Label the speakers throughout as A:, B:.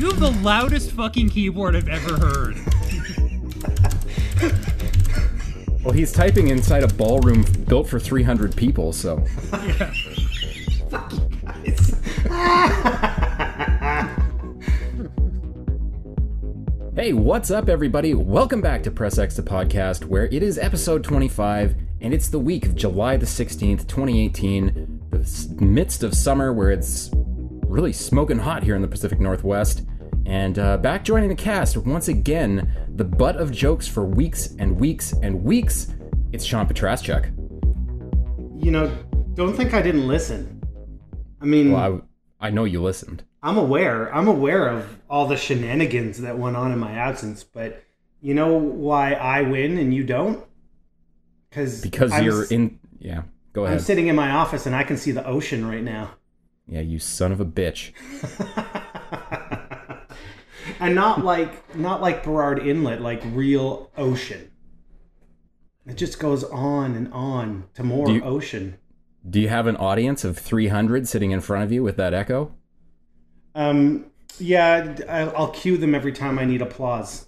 A: You have the loudest fucking keyboard I've ever heard.
B: Well, he's typing inside a ballroom built for 300 people, so...
A: Yeah.
C: Fuck you guys.
B: Hey, what's up, everybody? Welcome back to Press X the Podcast, where it is episode 25, and it's the week of July the 16th, 2018, the midst of summer, where it's really smoking hot here in the Pacific Northwest. And back joining the cast, once again, the butt of jokes for weeks and weeks and weeks, it's Shawn Petraschuk.
C: You know, don't think I didn't listen. I mean...
B: Well, I know you listened.
C: I'm aware of all the shenanigans that went on in my absence, but you know why I win and you don't? Because
B: you're in... Yeah, go ahead.
C: I'm sitting in my office and I can see the ocean right now.
B: Yeah, you son of a bitch.
C: And not like Burrard Inlet, like real ocean. It just goes on and on to more ocean.
B: Do you have an audience of 300 sitting in front of you with that echo?
C: Yeah, I'll cue them every time I need applause.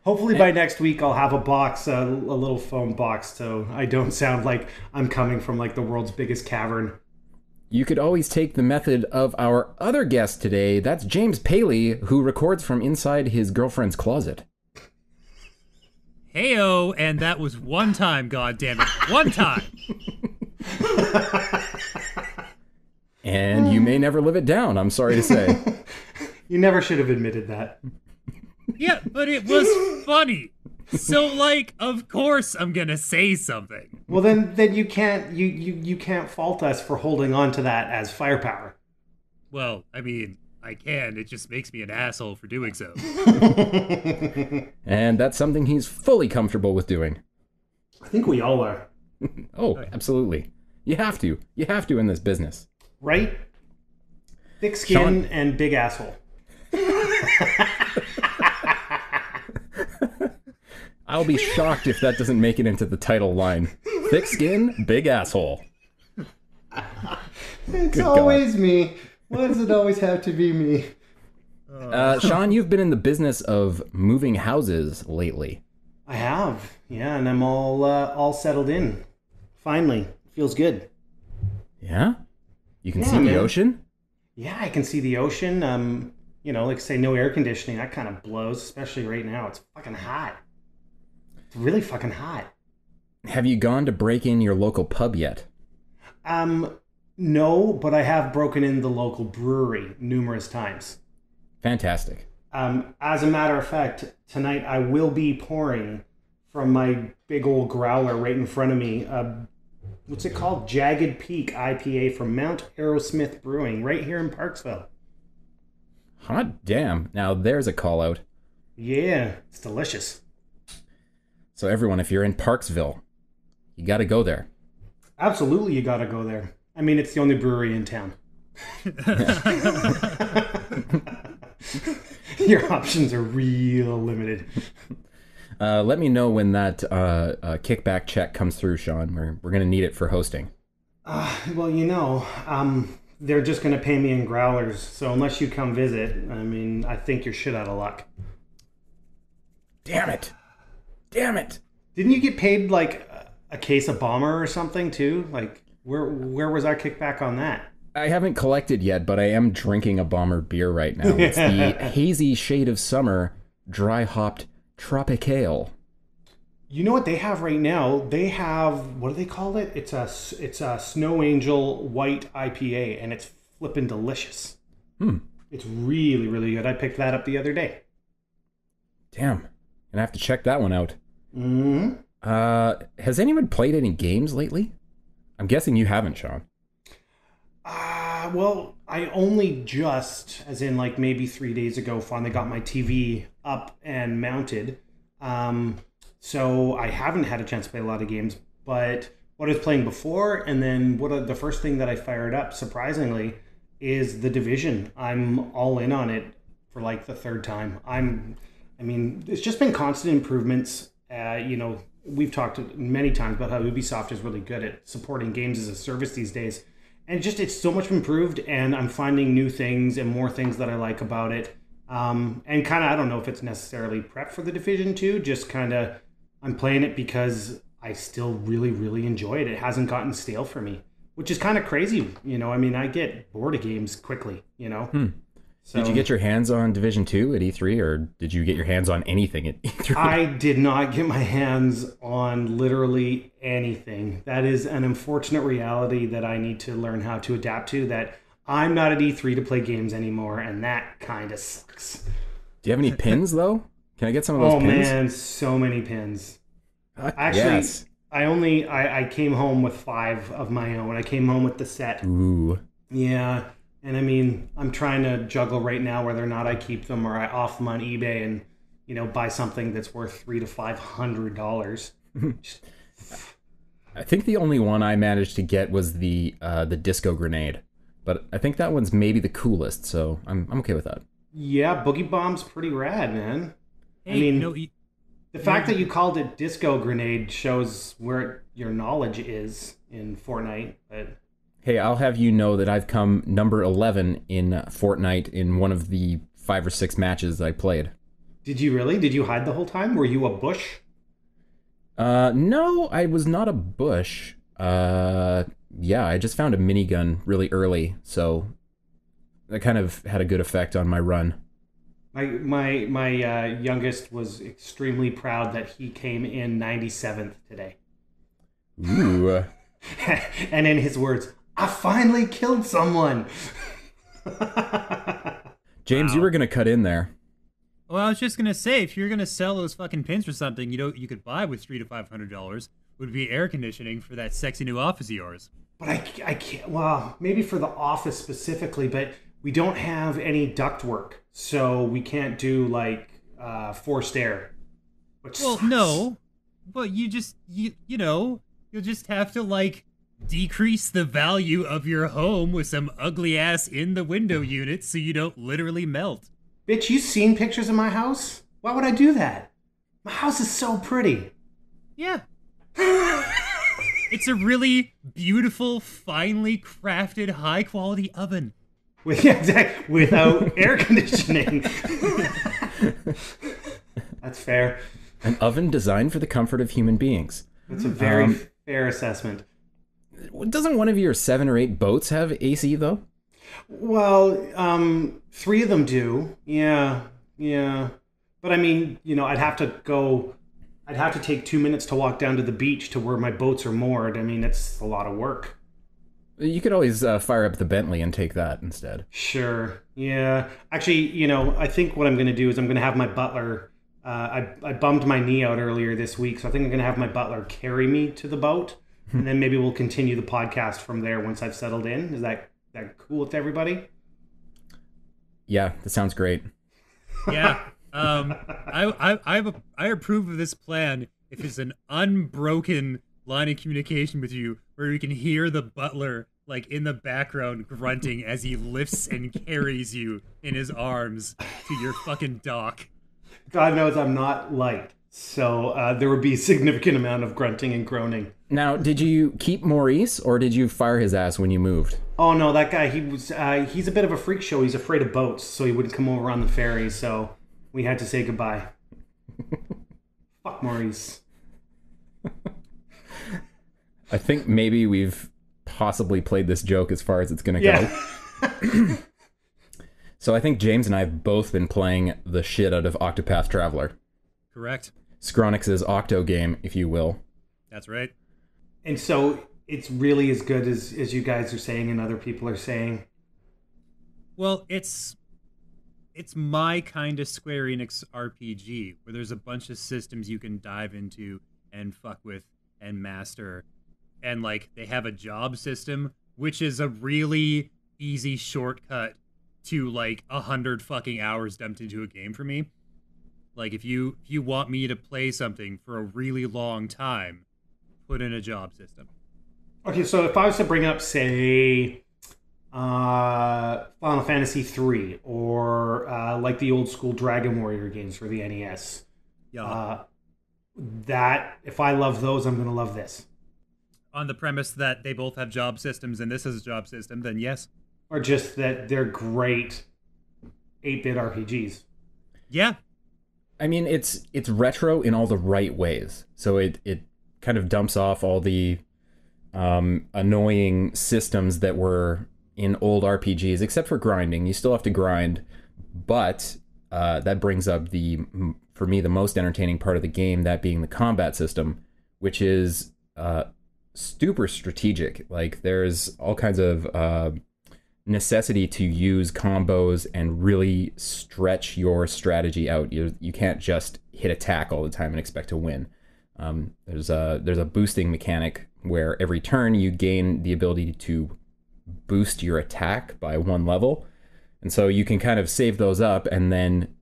C: Hopefully by next week I'll have a box, a little foam box, so I don't sound like I'm coming from like the world's biggest cavern.
B: You could always take the method of our other guest today. That's James Paley, who records from inside his girlfriend's closet.
A: Heyo, and that was one time, goddammit. One time!
B: And you may never live it down, I'm sorry to say.
C: You never should have admitted that.
A: Yeah, but it was funny. So, like, of course I'm gonna say something.
C: Well, then you can't fault us for holding on to that as firepower.
A: Well, I mean, I can. It just makes me an asshole for doing so.
B: And that's something he's fully comfortable with doing.
C: I think we all are.
B: Oh, absolutely. You have to. You have to in this business.
C: Right? Thick skin
B: Shawn...
C: and big asshole.
B: I'll be shocked if that doesn't make it into the title line. Thick skin, big asshole.
C: It's always me. Why does it always have to be me?
B: Shawn, you've been in the business of moving houses lately.
C: I have, yeah, and I'm all settled in. Finally, feels good.
B: Yeah? You can see the ocean?
C: Yeah, I can see the ocean. You know, like say no air conditioning, that kind of blows, especially right now. It's fucking hot. It's really fucking hot.
B: Have you gone to break in your local pub yet?
C: No, but I have broken in the local brewery numerous times.
B: Fantastic.
C: As a matter of fact, tonight I will be pouring from my big old growler right in front of me. What's it called? Jagged Peak IPA from Mount Aerosmith Brewing right here in Parksville.
B: Hot damn. Now there's a call out.
C: Yeah, it's delicious.
B: So everyone, if you're in Parksville, you got to go there.
C: Absolutely, you got to go there. I mean, it's the only brewery in town. Your options are real limited.
B: Let me know when that kickback check comes through, Shawn. We're going to need it for hosting.
C: Well, you know, they're just going to pay me in growlers. So unless you come visit, I mean, I think you're shit out of luck.
B: Damn it. Damn it.
C: Didn't you get paid like a case of Bomber or something too? Like, where was our kickback on that?
B: I haven't collected yet, but I am drinking a Bomber beer right now. It's the Hazy Shade of Summer Dry Hopped Tropicale.
C: You know what they have right now? They have, what do they call it? It's a Snow Angel White IPA, and it's flippin' delicious. It's really, really good. I picked that up the other day.
B: Damn. Gonna have to check that one out.
C: Mm-hmm.
B: Has anyone played any games lately? I'm guessing you haven't, Shawn.
C: Well, I only just, as in like maybe 3 days ago, finally got my TV up and mounted. So I haven't had a chance to play a lot of games, but what I was playing before, and then the first thing that I fired up, surprisingly, is The Division. I'm all in on it for like the third time. I mean, it's just been constant improvements. You know, we've talked many times about how Ubisoft is really good at supporting games as a service these days. and just it's so much improved, and I'm finding new things and more things that I like about it. And kind of, I don't know if it's necessarily prep for the Division 2, just kind of I'm playing it because I still really, really enjoy it. It hasn't gotten stale for me, which is kind of crazy. I mean, I get bored of games quickly, So,
B: did you get your hands on Division 2 at E3, or did you get your hands on anything at E3?
C: I did not get my hands on literally anything. That is an unfortunate reality that I need to learn how to adapt to, that I'm not at E3 to play games anymore, and that kind of sucks.
B: Do you have any pins, though? Can I get some of those pins?
C: Oh, man, so many pins. Actually,
B: yes.
C: I came home with 5 of my own. I came home with the set.
B: Ooh.
C: Yeah. And I mean, I'm trying to juggle right now whether or not I keep them or I off them on eBay and, buy something that's worth $300 to $500.
B: I think the only one I managed to get was the disco grenade, but I think that one's maybe the coolest, so I'm okay with that.
C: Yeah, Boogie Bomb's pretty rad, man.
A: Hey,
C: I mean, the fact that you called it disco grenade shows where your knowledge is in Fortnite, but...
B: Hey, I'll have you know that I've come number 11 in Fortnite in one of the 5 or 6 matches I played.
C: Did you really? Did you hide the whole time? Were you a bush?
B: No, I was not a bush. Yeah, I just found a minigun really early, so that kind of had a good effect on my run.
C: My youngest was extremely proud that he came in 97th today.
B: Ooh.
C: And in his words, I finally killed someone.
B: James, you were going to cut in there.
A: Well, I was just gonna say, if you're gonna sell those fucking pins for something, you could buy with $300 to $500 would be air conditioning for that sexy new office of yours.
C: But I can't. Well, maybe for the office specifically, but we don't have any ductwork, so we can't do like forced air. Which
A: well,
C: sucks.
A: no, but you'll just have to like decrease the value of your home with some ugly ass in the window unit so you don't literally melt.
C: Bitch, you seen pictures of my house? Why would I do that? My house is so pretty.
A: Yeah. It's a really beautiful, finely crafted, high-quality oven.
C: Yeah, exactly. Without air conditioning. That's fair.
B: An oven designed for the comfort of human beings.
C: That's a very fair assessment.
B: Doesn't one of your 7 or 8 boats have AC, though?
C: Well, 3 of them do. Yeah. But I mean, I'd have to take 2 minutes to walk down to the beach to where my boats are moored. I mean, it's a lot of work.
B: You could always fire up the Bentley and take that instead.
C: Sure. Yeah. Actually, I think what I'm going to do is I'm going to have my butler. I bummed my knee out earlier this week, so I think I'm going to have my butler carry me to the boat, and then maybe we'll continue the podcast from there once I've settled in. Is that cool with everybody?
B: Yeah, that sounds great.
A: Yeah. I approve of this plan if it's an unbroken line of communication with you where we can hear the butler like in the background grunting as he lifts and carries you in his arms to your fucking dock.
C: God knows I'm not light, so there would be a significant amount of grunting and groaning.
B: Now, did you keep Maurice, or did you fire his ass when you moved?
C: Oh no, that guy, he's a bit of a freak show. He's afraid of boats, so he wouldn't come over on the ferry, so we had to say goodbye. Fuck Maurice.
B: I think maybe we've possibly played this joke as far as it's going to go. So I think James and I have both been playing the shit out of Octopath Traveler.
A: Correct.
B: Scronix's Octo game, if you will.
A: That's right.
C: And so it's really as good as you guys are saying and other people are saying.
A: Well, it's my kind of Square Enix RPG where there's a bunch of systems you can dive into and fuck with and master. And like they have a job system, which is a really easy shortcut to like 100 fucking hours dumped into a game for me. Like if you want me to play something for a really long time, put in a job system.
C: Okay, so if I was to bring up, say, Final Fantasy III or like the old school Dragon Warrior games for the NES,
A: Yeah.
C: that if I love those, I'm going to love this.
A: on the premise that they both have job systems and this is a job system, then yes.
C: Or just that they're great 8-bit RPGs.
A: Yeah.
B: I mean, it's retro in all the right ways. So it kind of dumps off all the annoying systems that were in old RPGs, except for grinding. You still have to grind, but that brings up for me, the most entertaining part of the game, that being the combat system, which is super strategic. Like, there's all kinds of necessity to use combos and really stretch your strategy out. You can't just hit attack all the time and expect to win. There's a boosting mechanic where every turn you gain the ability to boost your attack by 1 level, and so you can kind of save those up and then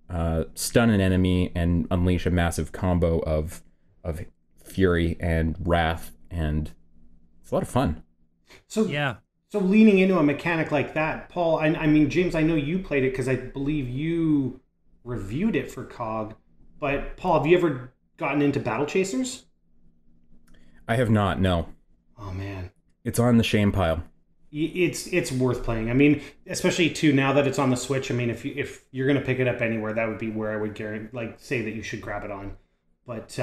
B: stun an enemy and unleash a massive combo of fury and wrath, and it's a lot of fun.
C: So
A: yeah.
C: So leaning into a mechanic like that, Paul, I mean, James, I know you played it because I believe you reviewed it for COG, but Paul, have you ever gotten into Battle Chasers?
B: I have not, no.
C: Oh, man.
B: It's on the shame pile.
C: It's worth playing. I mean, especially too now that it's on the Switch. I mean, if you're going to pick it up anywhere, that would be where I would say that you should grab it on. But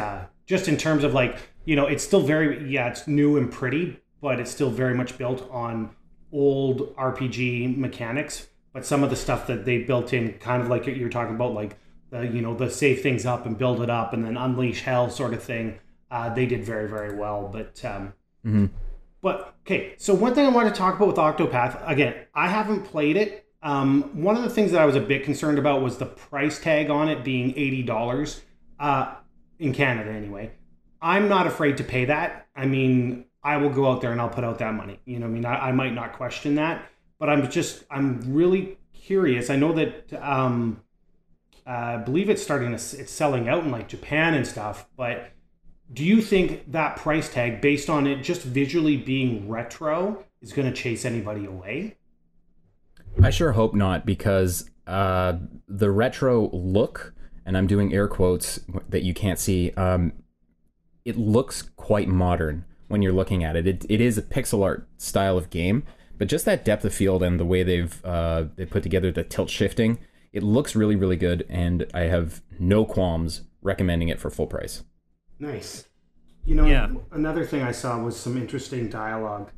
C: just in terms of it's still it's new and pretty, but it's still very much built on old RPG mechanics. But some of the stuff that they built in, kind of like you're talking about, like the save things up and build it up and then unleash hell sort of thing, they did very, very well. But But, okay, so one thing I want to talk about with Octopath, again, I haven't played it. One of the things that I was a bit concerned about was the price tag on it being $80, in Canada anyway. I'm not afraid to pay that. I mean, I will go out there and I'll put out that money. You know what I mean? I might not question that, but I'm really curious. I know that, I believe it's selling out in like Japan and stuff, but do you think that price tag, based on it just visually being retro, is going to chase anybody away?
B: I sure hope not, because the retro look, and I'm doing air quotes that you can't see, it looks quite modern when you're looking at it. It is a pixel art style of game, but just that depth of field and the way they've put together the tilt shifting, it looks really, really good, and I have no qualms recommending it for full price.
C: Nice. You know, Another thing I saw was some interesting dialogue.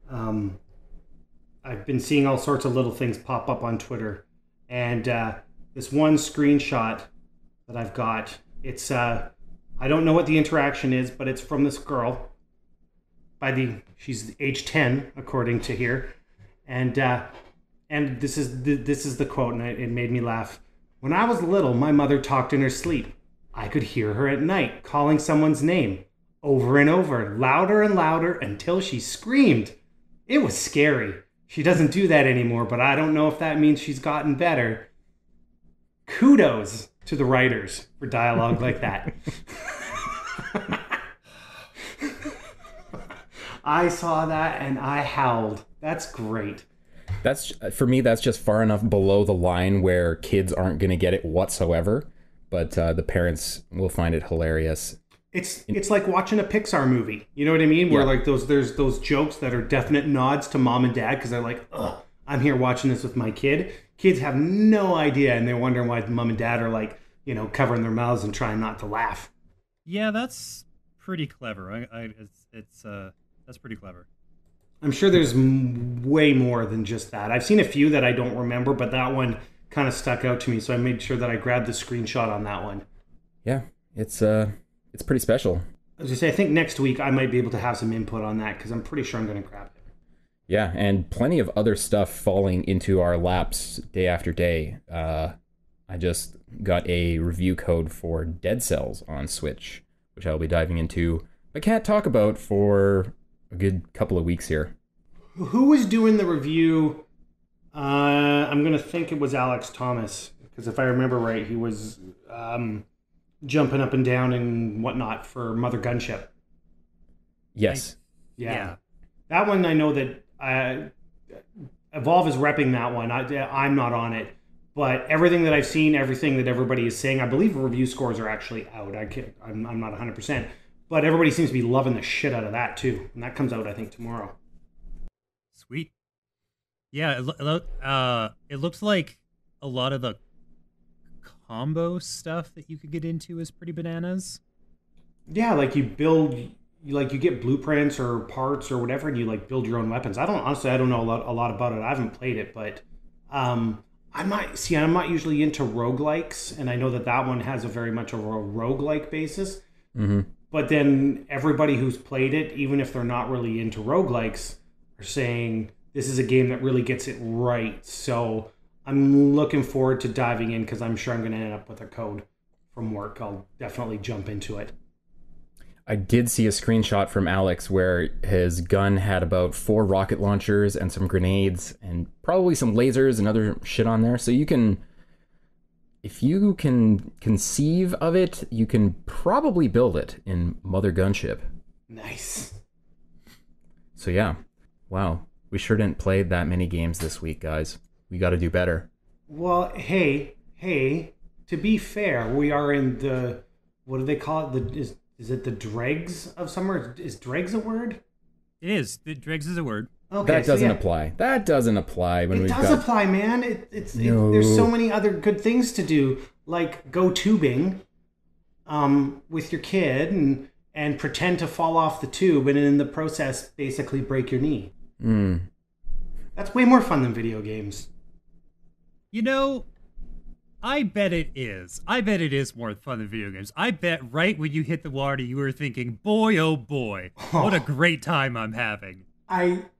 C: I've been seeing all sorts of little things pop up on Twitter, and this one screenshot that I've got, it's I don't know what the interaction is, but it's from this girl. She's age 10 according to here, and this is the quote, and it made me laugh. When I was little, my mother talked in her sleep. I could hear her at night calling someone's name over and over, louder and louder, until she screamed. It was scary. She doesn't do that anymore, but I don't know if that means she's gotten better. Kudos to the writers for dialogue like that. I saw that and I howled. That's great.
B: For me, that's just far enough below the line where kids aren't going to get it whatsoever, but the parents will find it hilarious.
C: It's like watching a Pixar movie. You know what I mean? Where like there's those jokes that are definite nods to mom and dad because they're like, ugh, I'm here watching this with my kid. Kids have no idea, and they're wondering why mom and dad are like, covering their mouths and trying not to laugh.
A: Yeah, that's pretty clever. That's pretty clever.
C: I'm sure there's way more than just that. I've seen a few that I don't remember, but that one kind of stuck out to me, so I made sure that I grabbed the screenshot on that one.
B: Yeah, it's pretty special.
C: As I say, I think next week I might be able to have some input on that because I'm pretty sure I'm going to grab it.
B: Yeah, and plenty of other stuff falling into our laps day after day. I just got a review code for Dead Cells on Switch, which I'll be diving into, but can't talk about for a good couple of weeks here.
C: Who was doing the review? I'm going to think it was Alex Thomas, because if I remember right, he was jumping up and down and whatnot for Mother Gunship.
B: Yes.
C: Yeah. That one I know that Evolve is repping that one. I'm not on it. But everything that I've seen, everything that everybody is saying, I believe review scores are actually out. I'm not 100%. But everybody seems to be loving the shit out of that too, and that comes out I think tomorrow.
A: Sweet. Yeah, it looks like a lot of the combo stuff that you could get into is pretty bananas.
C: Yeah, like you get blueprints or parts or whatever, and you like build your own weapons. I don't know a lot about it. I haven't played it, but I'm not usually into roguelikes, and I know that one has a very much a roguelike basis.
B: Mm-hmm.
C: But then everybody who's played it, even if they're not really into roguelikes, are saying this is a game that really gets it right. So I'm looking forward to diving in because I'm sure I'm going to end up with a code from work. I'll definitely jump into it.
B: I did see a screenshot from Alex where his gun had about 4 rocket launchers and some grenades and probably some lasers and other shit on there. So if you can conceive of it, you can probably build it in Mother Gunship.
C: Nice.
B: So yeah, wow. We sure didn't play that many games this week, guys. We got to do better.
C: Well, hey, to be fair, we are in the, what do they call it? Is it the dregs of summer? Is dregs a word?
A: It is. Dregs is a word.
B: Okay, that doesn't apply. That doesn't apply when
C: it does apply, man. There's so many other good things to do, like go tubing, with your kid and pretend to fall off the tube, and in the process, basically break your knee. That's way more fun than video games.
A: You know, I bet it is. I bet it is more fun than video games. I bet right when you hit the water, you were thinking, boy, oh boy, what a great time I'm having.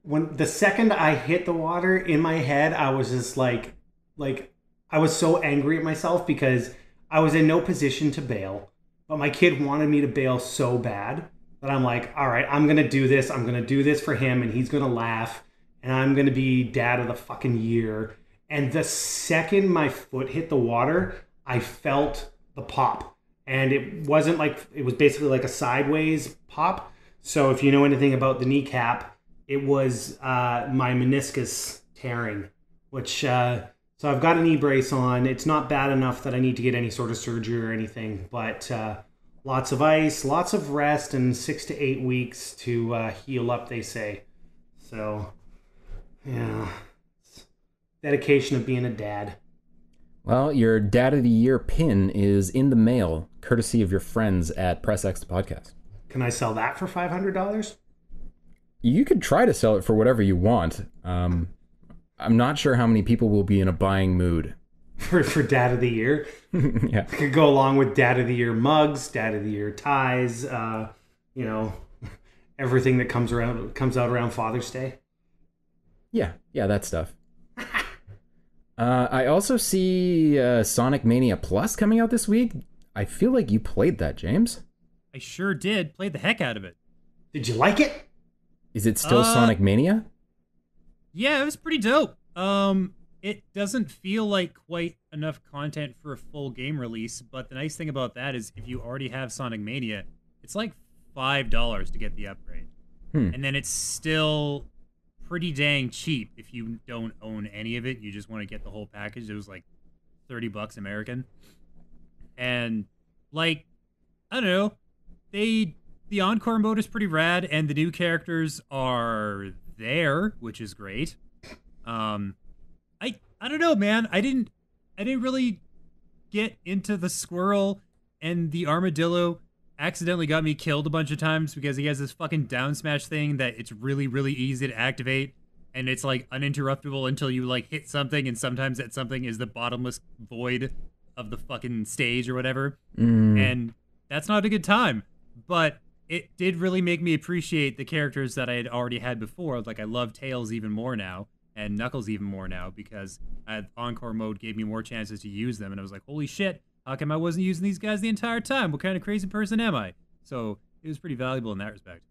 C: When the second I hit the water, in my head, I was just like I was so angry at myself because I was in no position to bail, but my kid wanted me to bail so bad that I'm like, all right, I'm going to do this. I'm going to do this for him, and he's going to laugh, and I'm going to be dad of the fucking year. And the second my foot hit the water, I felt the pop. And it wasn't like, it was basically like a sideways pop. So if you know anything about the kneecap, it was my meniscus tearing, which, so I've got a knee brace on. It's not bad enough that I need to get any sort of surgery or anything, but lots of ice, lots of rest, and 6 to 8 weeks to heal up, they say. So, yeah. Dedication of being a dad.
B: Well, your Dad of the Year pin is in the mail, courtesy of your friends at Press X the Podcast.
C: Can I sell that for $500?
B: You could try to sell it for whatever you want. I'm not sure how many people will be in a buying mood.
C: For Dad of the Year?
B: Yeah.
C: I could go along with Dad of the Year mugs, Dad of the Year ties, everything that comes out around Father's Day.
B: Yeah, that stuff. I also see Sonic Mania Plus coming out this week. I feel like you played that, James.
A: I sure did. Played the heck out of it.
C: Did you like it?
B: Is it still Sonic Mania?
A: Yeah, it was pretty dope. It doesn't feel like quite enough content for a full game release, but the nice thing about that is if you already have Sonic Mania, it's like $5 to get the upgrade. And then it's still pretty dang cheap if you don't own any of it. You just want to get the whole package. It was like $30 American. And like, I don't know, the Encore mode is pretty rad, and the new characters are there, which is great. I don't know, man. I didn't really get into the squirrel, and the armadillo accidentally got me killed a bunch of times because he has this fucking down smash thing that it's really, really easy to activate, and it's like uninterruptible until you like hit something, and sometimes that something is the bottomless void of the fucking stage or whatever. And that's not a good time. But it did really make me appreciate the characters that I had already had before. Like, I love Tails even more now, and Knuckles even more now, because Encore mode gave me more chances to use them, and I was like, holy shit, how come I wasn't using these guys the entire time? What kind of crazy person am I? So it was pretty valuable in that respect.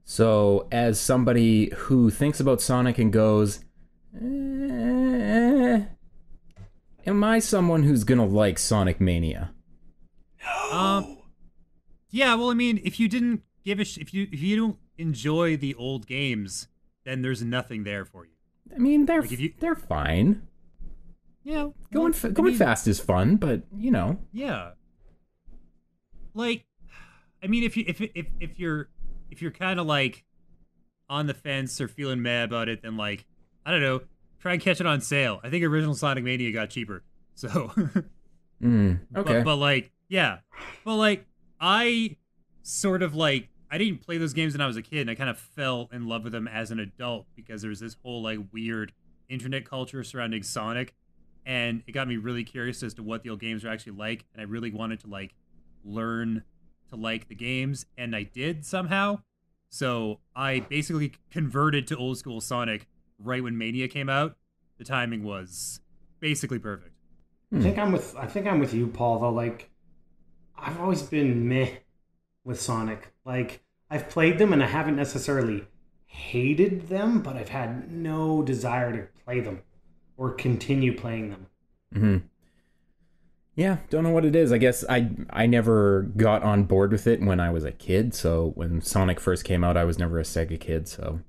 B: So, as somebody who thinks about Sonic and goes, am I someone who's gonna like Sonic Mania?
A: Yeah, well, I mean, if you didn't if you don't enjoy the old games, then there's nothing there for you.
B: I mean, they're fine.
A: Yeah,
B: going fast is fun, but you know.
A: Yeah. Like, I mean, if you're kind of like on the fence or feeling mad about it, then like I don't know, try and catch it on sale. I think original Sonic Mania got cheaper, so.
B: Okay.
A: But like, yeah, but like I sort of like I didn't play those games when I was a kid, and I kind of fell in love with them as an adult because there was this whole like weird internet culture surrounding Sonic, and it got me really curious as to what the old games are actually like, and I really wanted to like learn to like the games, and I did somehow. So I basically converted to old school Sonic right when Mania came out. The timing was basically perfect.
C: I think I'm with you, Paul, though. Like, I've always been meh with Sonic. Like, I've played them and I haven't necessarily hated them, but I've had no desire to play them or continue playing them.
B: Mm-hmm. Yeah, don't know what it is. I guess I never got on board with it when I was a kid. So when Sonic first came out, I was never a Sega kid. So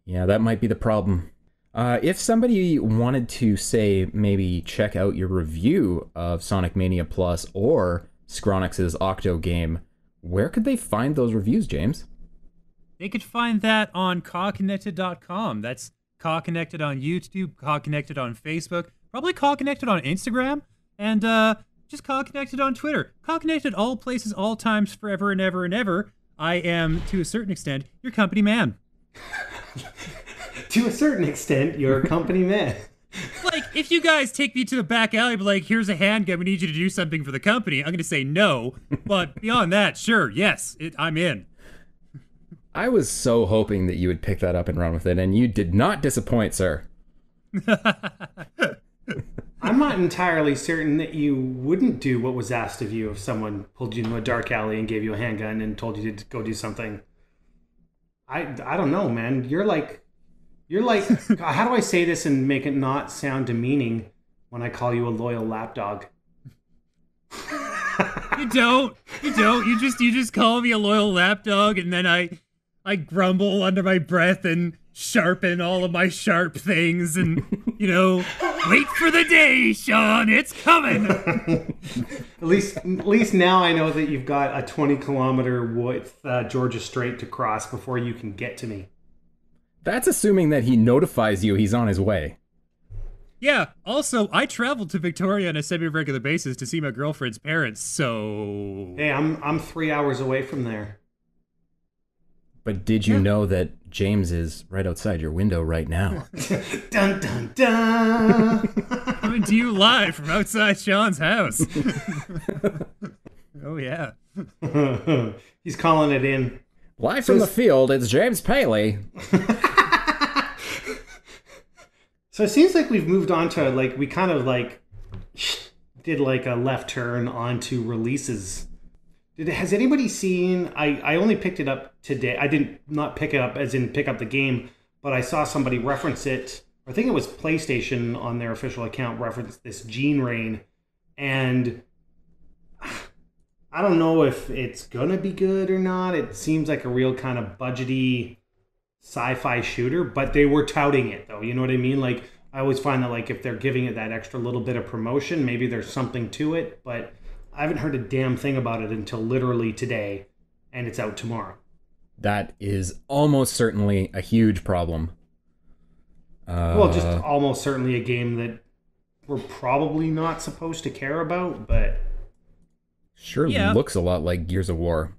B: yeah, that might be the problem. If somebody wanted to, say, maybe check out your review of Sonic Mania Plus or Scronix's Octo game, where could they find those reviews, James?
A: They could find that on COGconnected.com. That's COGconnected on YouTube, COGconnected on Facebook, probably COGconnected on Instagram, and just COGconnected on Twitter. COGconnected all places, all times, forever and ever and ever. I am, to a certain extent, your company man.
C: To a certain extent, you're a company man.
A: Like, if you guys take me to the back alley, but like, here's a handgun, we need you to do something for the company, I'm going to say no. But beyond that, sure, yes, I'm in.
B: I was so hoping that you would pick that up and run with it, and you did not disappoint, sir.
C: I'm not entirely certain that you wouldn't do what was asked of you if someone pulled you into a dark alley and gave you a handgun and told you to go do something. I don't know, man. You're like, how do I say this and make it not sound demeaning when I call you a loyal lapdog?
A: You don't. You just call me a loyal lapdog, and then I grumble under my breath and sharpen all of my sharp things, and wait for the day, Shawn, it's coming.
C: At least now I know that you've got a 20-kilometer width Georgia Strait to cross before you can get to me.
B: That's assuming that he notifies you he's on his way.
A: Yeah, also, I traveled to Victoria on a semi-regular basis to see my girlfriend's parents, so...
C: Hey, I'm 3 hours away from there.
B: But did you know that James is right outside your window right now?
C: Dun, dun, dun!
A: Coming to you live from outside Shawn's house. Oh, yeah.
C: He's calling it in.
B: Live from the field, it's James Paley.
C: So it seems like we've moved on to, like, we kind of, like, did, like, a left turn onto releases. Has anybody seen, I only picked it up today. I did not pick it up as in pick up the game, but I saw somebody reference it. I think it was PlayStation on their official account referenced this Gene Rain. And I don't know if it's going to be good or not. It seems like a real kind of budgety sci-fi shooter, but they were touting it though. You know what I mean? Like, I always find that, like, if they're giving it that extra little bit of promotion, maybe there's something to it, but I haven't heard a damn thing about it until literally today, and it's out tomorrow.
B: That is almost certainly a huge problem.
C: Well, just almost certainly a game that we're probably not supposed to care about, but...
B: Sure looks a lot like Gears of War.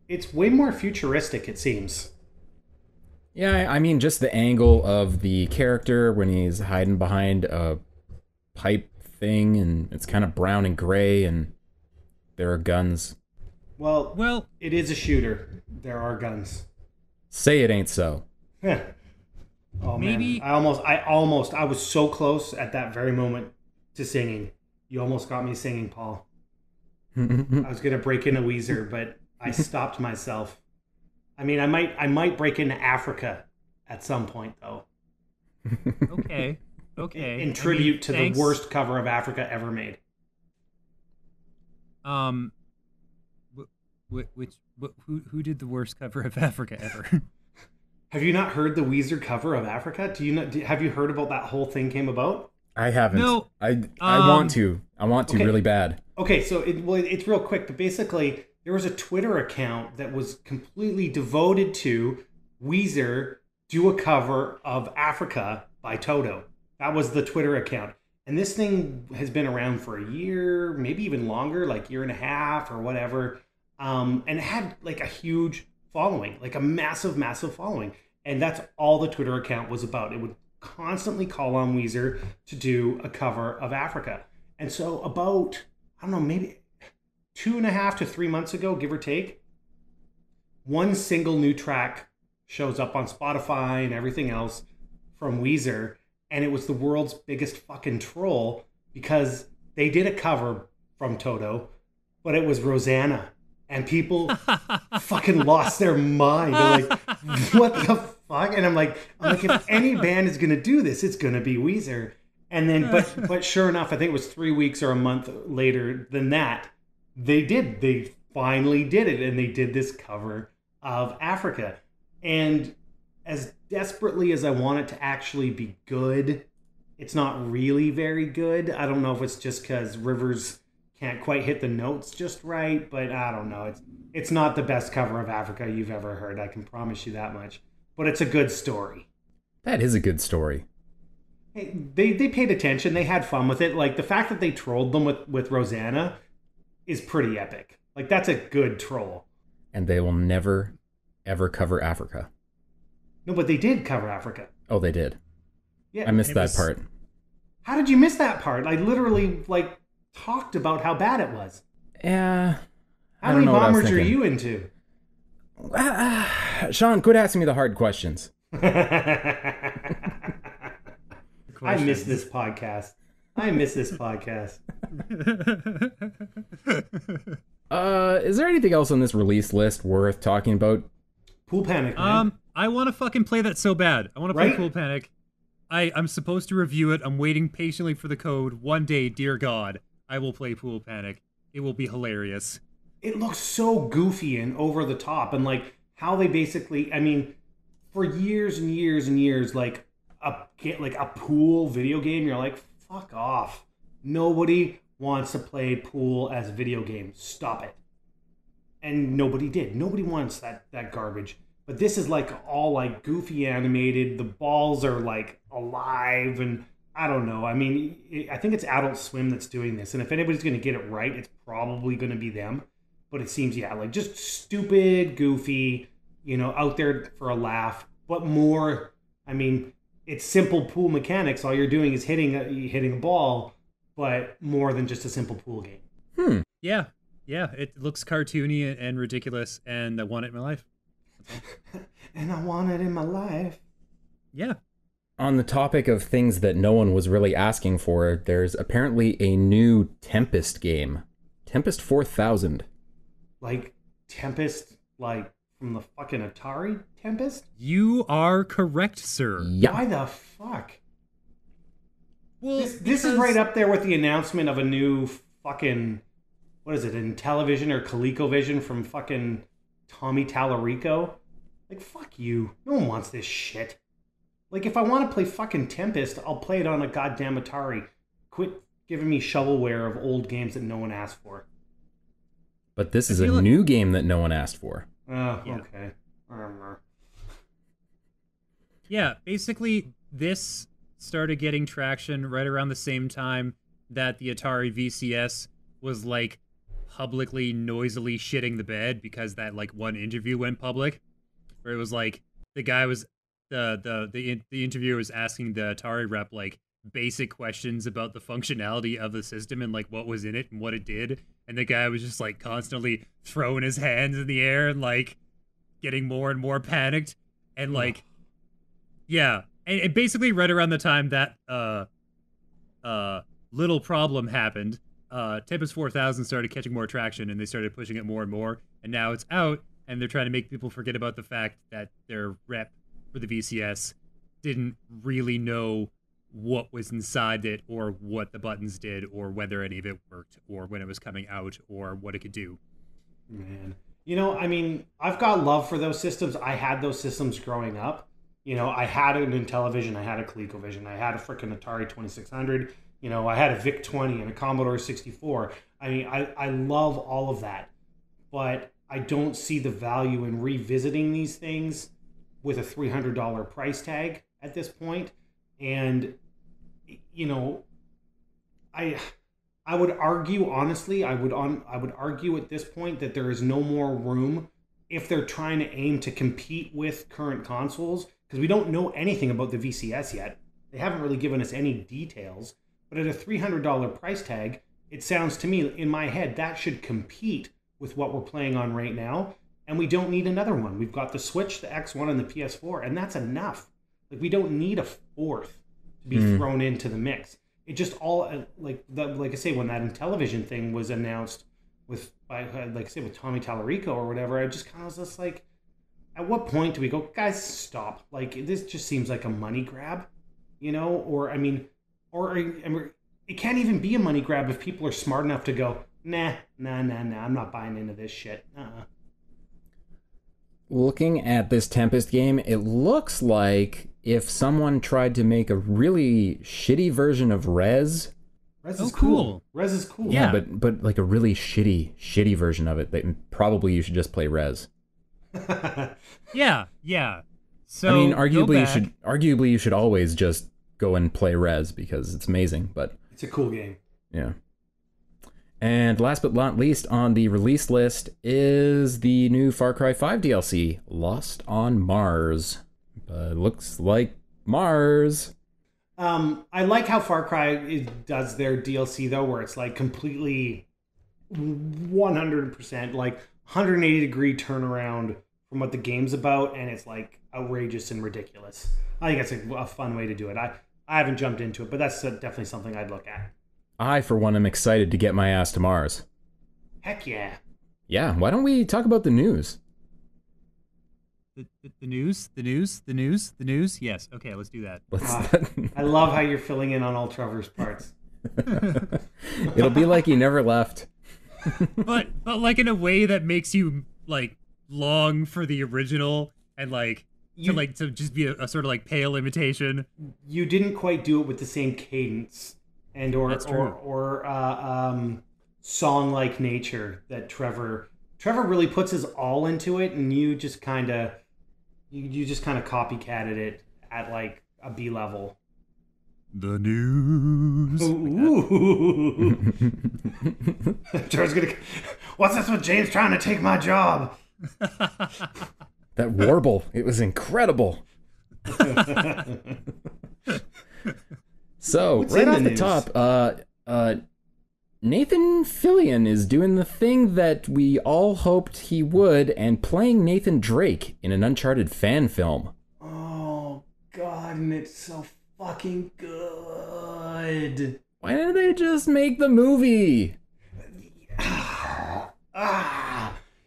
C: It's way more futuristic, it seems.
B: Yeah, I mean, just the angle of the character when he's hiding behind a pipe thing, and it's kind of brown and gray, and there are guns.
C: Well, it is a shooter. There are guns.
B: Say it ain't so.
C: Oh,
A: maybe.
C: Man. I was so close at that very moment to singing. You almost got me singing, Paul. I was going to break into Weezer, but I stopped myself. I mean, I might break into Africa at some point, though.
A: Okay.
C: In tribute to the worst cover of Africa ever made.
A: Who did the worst cover of Africa ever?
C: Have you not heard the Weezer cover of Africa? Have you heard about that whole thing came about?
B: I haven't.
C: No.
B: I want to. I want to really bad.
C: Okay, so it's real quick, but basically there was a Twitter account that was completely devoted to Weezer do a cover of Africa by Toto. That was the Twitter account. And this thing has been around for a year, maybe even longer, like year and a half or whatever. And it had like a huge following, like a massive, massive following. And that's all the Twitter account was about. It would constantly call on Weezer to do a cover of Africa. And so about, I don't know, maybe 2.5 to 3 months ago, give or take, one single new track shows up on Spotify and everything else from Weezer. And it was the world's biggest fucking troll because they did a cover from Toto, but it was Rosanna. And people fucking lost their mind. They're like, what the fuck? And I'm like, if any band is going to do this, it's going to be Weezer. And then, but sure enough, I think it was 3 weeks or a month later than that, they finally did it. And they did this cover of Africa. And as desperately as I want it to actually be good, it's not really very good. I don't know if it's just because Rivers can't quite hit the notes just right, but I don't know. It's not the best cover of Africa you've ever heard. I can promise you that much. But it's a good story.
B: That is a good story.
C: Hey, they paid attention. They had fun with it. Like the fact that they trolled them with Rosanna is pretty epic. Like that's a good troll.
B: And they will never, ever cover Africa.
C: No, but they did cover Africa.
B: Oh, they did.
C: Yeah,
B: I missed that part.
C: How did you miss that part? I literally talked about how bad it was.
B: Yeah.
C: How many bombers are you into?
B: Shawn, quit asking me the hard questions.
C: I miss this podcast.
B: Is there anything else on this release list worth talking about?
C: Pool Panic, man.
A: I want to fucking play that so bad. I want to play
C: Right?
A: Pool Panic. I'm supposed to review it. I'm waiting patiently for the code. One day, dear God, I will play Pool Panic. It will be hilarious.
C: It looks so goofy and over the top, and how they basically, I mean, for years and years and years, a pool video game, you're like, fuck off. Nobody wants to play pool as a video game. Stop it. And nobody did. Nobody wants that garbage. But this is all goofy animated. The balls are alive, and I don't know. I mean, I think it's Adult Swim that's doing this, and if anybody's going to get it right, it's probably going to be them. But it seems, just stupid, goofy, out there for a laugh. But more, I mean, it's simple pool mechanics. All you're doing is hitting a ball, but more than just a simple pool game.
A: Yeah, it looks cartoony and ridiculous, and I want it in my life.
C: And I want it in my life.
A: Yeah.
B: On the topic of things that no one was really asking for, there's apparently a new Tempest game. Tempest 4000.
C: Tempest, from the fucking Atari Tempest?
A: You are correct, sir.
B: Yeah.
C: Why the fuck?
A: Well,
C: This is right up there with the announcement of a new fucking, what is it, Intellivision or ColecoVision from fucking Tommy Tallarico? Fuck you. No one wants this shit. If I want to play fucking Tempest, I'll play it on a goddamn Atari. Quit giving me shovelware of old games that no one asked for.
B: But this is a new game that no one asked for.
C: Oh,
A: Yeah.
C: okay.
A: Yeah, basically, this started getting traction right around the same time that the Atari VCS was publicly noisily shitting the bed because that one interview went public where it was the guy was the interviewer was asking the Atari rep basic questions about the functionality of the system and what was in it and what it did, and the guy was just constantly throwing his hands in the air and getting more and more panicked and yeah, and basically right around the time that little problem happened, Tempest 4000 started catching more traction and they started pushing it more and more, and now it's out and they're trying to make people forget about the fact that their rep for the VCS didn't really know what was inside it or what the buttons did or whether any of it worked or when it was coming out or what it could do.
C: Man. I mean, I've got love for those systems. I had those systems growing up. I had an Intellivision, I had a ColecoVision, I had a freaking Atari 2600, I had a VIC-20 and a Commodore 64. I mean, I love all of that. but I don't see the value in revisiting these things with a $300 price tag at this point. And, you know, I would argue, honestly, I would argue at this point that there is no more room if they're trying to aim to compete with current consoles, because we don't know anything about the VCS yet. They haven't really given us any details. But at a $300 price tag, it sounds to me, in my head, that should compete with what we're playing on right now. And we don't need another one. We've got the Switch, the X1, and the PS4, and that's enough. Like, we don't need a fourth to be thrown into the mix. It just all, like I say, when that Intellivision thing was announced with Tommy Tallarico or whatever, I just kind of was just like, at what point do we go, guys, stop? Like, this just seems like a money grab, you know? Or it can't even be a money grab if people are smart enough to go, nah, I'm not buying into this shit.
B: Looking at this Tempest game, it looks like if someone tried to make a really shitty version of Rez.
C: Rez is cool. Rez is cool.
B: Yeah, but like a really shitty version of it, that probably you should just play Rez.
A: Yeah. So
B: I mean, arguably you should always just go and play Rez because it's amazing, but
C: it's a cool game.
B: Yeah. And last but not least on the release list is the new Far Cry 5 DLC, Lost on Mars. Looks like Mars.
C: I like how Far Cry does their DLC, though, where it's like completely 100%, like 180 degree turnaround from what the game's about, and it's like outrageous and ridiculous. I think that's a fun way to do it. I haven't jumped into it, but that's definitely something I'd look at.
B: I, for one, am excited to get my ass to Mars.
C: Heck yeah.
B: Yeah, why don't we talk about the news?
A: The news? Yes. Okay, let's do that.
C: I love how you're filling in on all Trevor's parts.
B: It'll be like he never left.
A: but like in a way that makes you like long for the original and to just be a sort of like pale imitation. You
C: didn't quite do it with the same cadence and or song-like nature that Trevor really puts his all into it, and you just kind of copycatted it at like a B level.
A: The news.
C: Ooh. Trevor's gonna. What's this with James trying to take my job?
B: That warble, it was incredible. So, right off the top, Nathan Fillion is doing the thing that we all hoped he would and playing Nathan Drake in an Uncharted fan film.
C: Oh, God, and it's so fucking good.
B: Why didn't they just make the movie?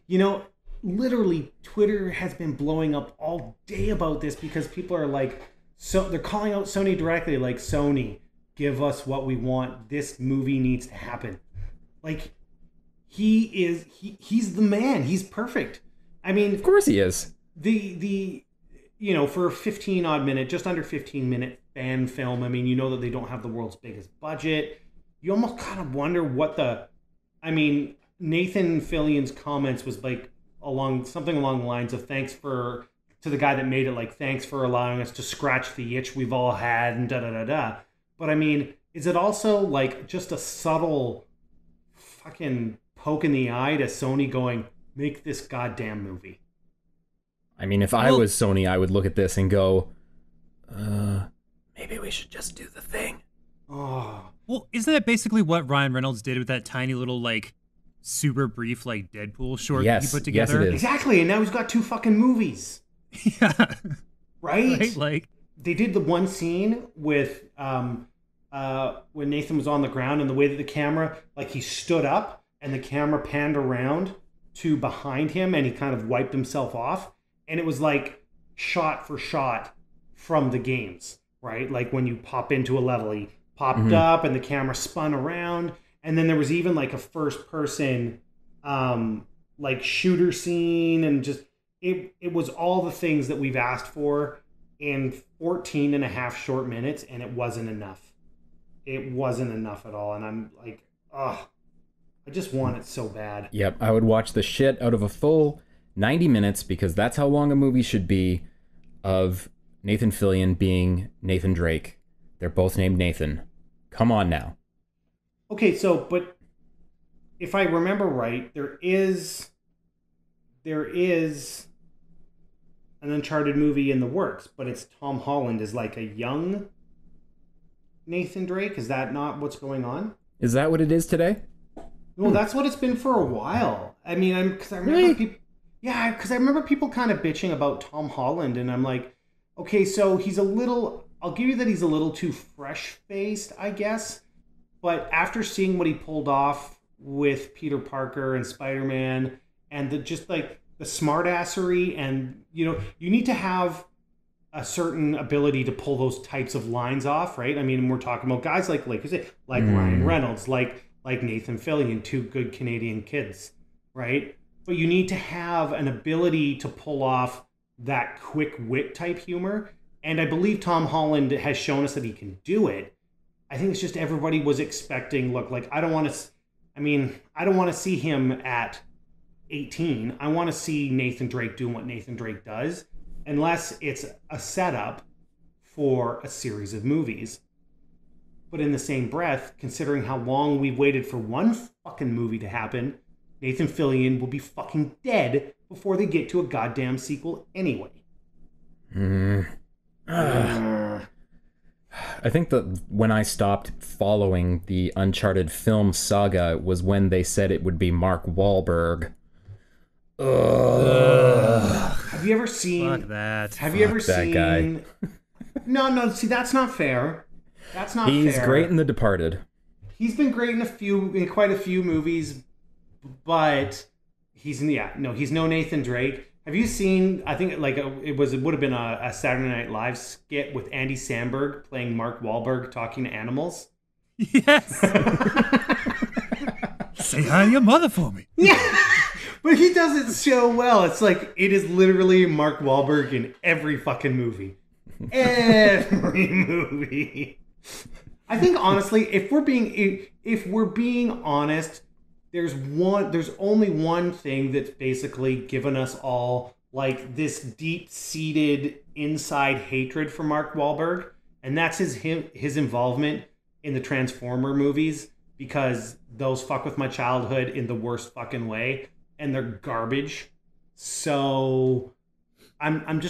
C: You know, literally, Twitter has been blowing up all day about this because people are like, so they're calling out Sony directly, like, Sony, give us what we want. This movie needs to happen. Like, he's the man. He's perfect. I mean,
B: of course he is.
C: The you know, for a 15 odd minute, just under 15 minute fan film, I mean, you know that they don't have the world's biggest budget. You almost kind of wonder Nathan Fillion's comments was like something along the lines of to the guy that made it, like, thanks for allowing us to scratch the itch we've all had and da-da-da-da. But I mean, is it also like just a subtle fucking poke in the eye to Sony going, make this goddamn movie?
B: I mean, if I was Sony, I would look at this and go, maybe we should just do the thing.
C: Oh.
A: Well, isn't that basically what Ryan Reynolds did with that tiny little, like, super brief, like, Deadpool short that he put together?
B: Yes, it is.
C: Exactly, and now he's got 2 fucking movies.
A: Yeah.
C: Right?
A: Like,
C: they did the one scene with when Nathan was on the ground, and the way that the camera, like, he stood up and the camera panned around to behind him and he kind of wiped himself off, and it was like shot for shot from the games, right? Like when you pop into a level, he popped up and the camera spun around, and then there was even like a first person like shooter scene, and just it was all the things that we've asked for in 14 and a half short minutes, and it wasn't enough. It wasn't enough at all. And I'm like, I I just want it so bad.
B: Yep, I would watch the shit out of a full 90 minutes, because that's how long a movie should be, of Nathan Fillion being Nathan Drake. They're both named Nathan. Come on now.
C: Okay, but if I remember right, there is an Uncharted movie in the works, but it's Tom Holland as like a young Nathan Drake. Is that not what's going on?
B: Is that what it is today?
C: No, that's what it's been for a while. I mean, because I remember
B: Really?
C: people. Yeah, because I remember people kind of bitching about Tom Holland, and I'm like, okay, so he's a little. I'll give you that he's a little too fresh-faced, I guess. But after seeing what he pulled off with Peter Parker and Spider-Man, and the smartassery, and you need to have a certain ability to pull those types of lines off, right? I mean, we're talking about guys like you say, like Ryan Reynolds, like Nathan Fillion, two good Canadian kids, right? But you need to have an ability to pull off that quick wit type humor. And I believe Tom Holland has shown us that he can do it. I think it's just everybody was expecting, I don't want to see him at 18. I want to see Nathan Drake doing what Nathan Drake does, unless it's a setup for a series of movies. But in the same breath, considering how long we've waited for one fucking movie to happen, Nathan Fillion will be fucking dead before they get to a goddamn sequel anyway.
B: I think that when I stopped following the Uncharted film saga was when they said it would be Mark Wahlberg.
C: Have you ever seen...
A: Fuck that.
C: Have you ever
B: that
C: seen...
B: guy.
C: No, see, that's not fair. That's not fair.
B: He's great in The Departed.
C: He's been great in quite a few movies, but he's no Nathan Drake. Have you seen? I think it would have been a Saturday Night Live skit with Andy Samberg playing Mark Wahlberg talking to animals.
A: Yes. Say hi to your mother for me.
C: Yeah, but he does it so well. It's like it is literally Mark Wahlberg in every fucking movie. Every movie. I think honestly, if we're being honest, there's only one thing that's basically given us all like this deep-seated inside hatred for Mark Wahlberg, and that's his involvement in the Transformer movies, because those fuck with my childhood in the worst fucking way, and they're garbage. So I'm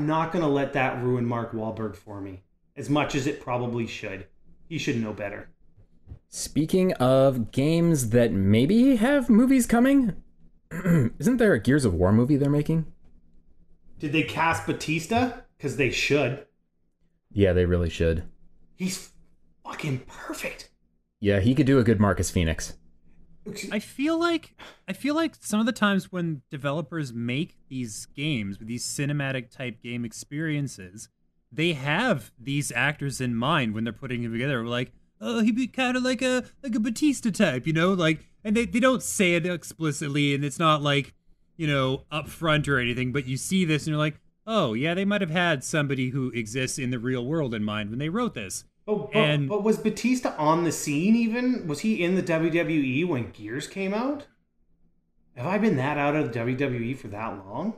C: not gonna let that ruin Mark Wahlberg for me, as much as it probably should. He should know better.
B: Speaking of games that maybe have movies coming, isn't there a Gears of War movie they're making?
C: Did they cast Batista? Because they should.
B: Yeah, they really should.
C: He's fucking perfect.
B: Yeah, he could do a good Marcus Phoenix.
A: I feel like some of the times when developers make these games with these cinematic type game experiences, they have these actors in mind when they're putting them together. Like, oh, he'd be kind of like a Batista type, and they don't say it explicitly, and it's not like, upfront or anything, but you see this and you're like, oh yeah, they might have had somebody who exists in the real world in mind when they wrote this.
C: But was Batista on the scene even? Was he in the WWE when Gears came out? Have I been that out of the WWE for that long?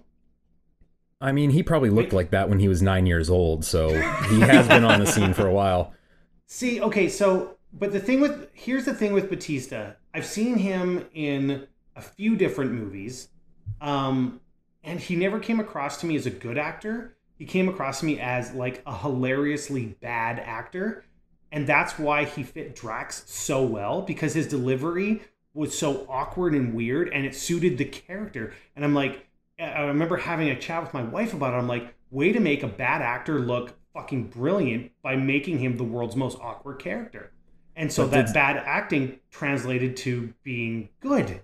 B: I mean, he probably looked like that when he was 9 years old, so he has been on the scene for a while.
C: See, okay, but here's the thing with Batista. I've seen him in a few different movies, and he never came across to me as a good actor. He came across to me as like a hilariously bad actor, and that's why he fit Drax so well, because his delivery was so awkward and weird, and it suited the character. And I'm like, I remember having a chat with my wife about it. I'm like, way to make a bad actor look fucking brilliant by making him the world's most awkward character. And so that bad acting translated to being good.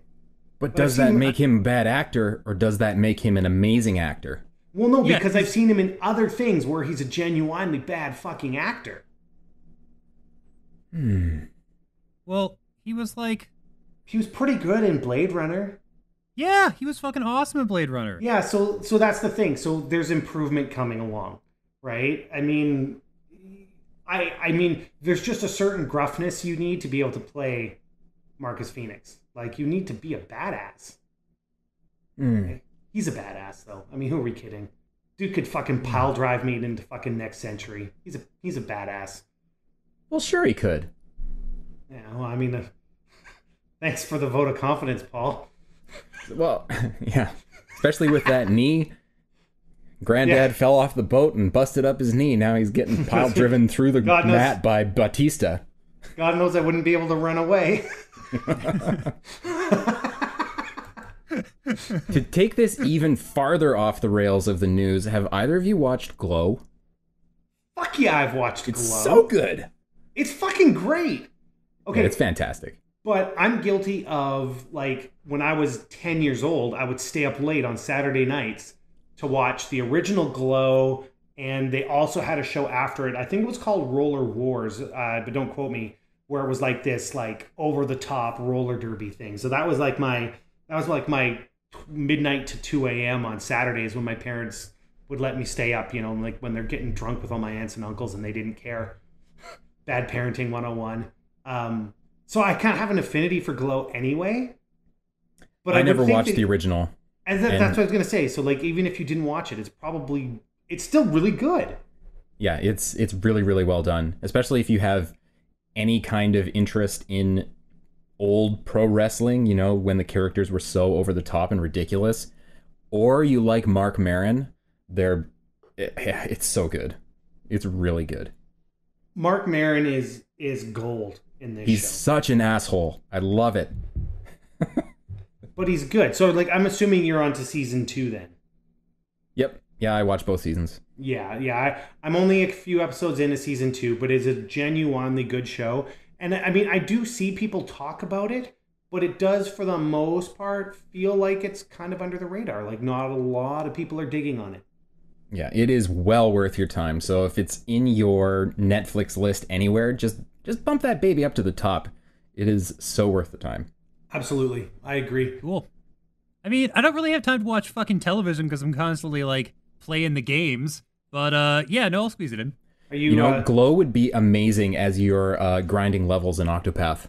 B: But does that make him a bad actor, or does that make him an amazing actor?
C: Well, no, because I've seen him in other things where he's a genuinely bad fucking actor.
A: Well, he was
C: pretty good in Blade Runner.
A: Yeah, he was fucking awesome in Blade Runner.
C: Yeah, so that's the thing. So there's improvement coming along, right? I mean, there's just a certain gruffness you need to be able to play Marcus Phoenix. Like, you need to be a badass.
B: Mm.
C: He's a badass, though. I mean, who are we kidding? Dude could fucking pile drive me into fucking next century. He's a badass.
B: Well, sure he could.
C: Yeah, well, I mean, thanks for the vote of confidence, Paul.
B: Well, yeah. Especially with that knee. Granddad fell off the boat and busted up his knee. Now he's getting pile driven through the mat by Batista.
C: God knows I wouldn't be able to run away.
B: To take this even farther off the rails of the news, have either of you watched Glow?
C: Fuck yeah, I've watched Glow.
B: It's so good.
C: It's fucking great. Okay.
B: Yeah, it's fantastic.
C: But I'm guilty of, like, when I was 10 years old, I would stay up late on Saturday nights to watch the original Glow, and they also had a show after it. I think it was called Roller Wars, but don't quote me, where it was like this, like, over-the-top roller derby thing. So that was like my midnight to 2 a.m. on Saturdays when my parents would let me stay up, you know, like when they're getting drunk with all my aunts and uncles and they didn't care. Bad parenting 101. So I kind of have an affinity for Glow anyway. But
B: I never watched the original.
C: And that's what I was going to say. So, like, even if you didn't watch it, it's still really good.
B: Yeah, it's really, really well done. Especially if you have any kind of interest in old pro wrestling, you know, when the characters were so over the top and ridiculous, or you like Mark Maron, it's so good. It's really good.
C: Mark Maron is gold in this show.
B: He's such an asshole. I love it.
C: But he's good. So, like, I'm assuming you're on to season 2 then.
B: Yep. Yeah, I watched both seasons.
C: Yeah. I'm only a few episodes into season 2, but it's a genuinely good show. And I mean, I do see people talk about it, but it does, for the most part, feel like it's kind of under the radar. Like, not a lot of people are digging on it.
B: Yeah, it is well worth your time. So if it's in your Netflix list anywhere, just bump that baby up to the top. It is so worth the time.
C: Absolutely. I agree.
A: Cool. I mean, I don't really have time to watch fucking television because I'm constantly, like, playing the games. But, yeah, no, I'll squeeze it in.
C: You
B: know, Glow would be amazing as you're grinding levels in Octopath.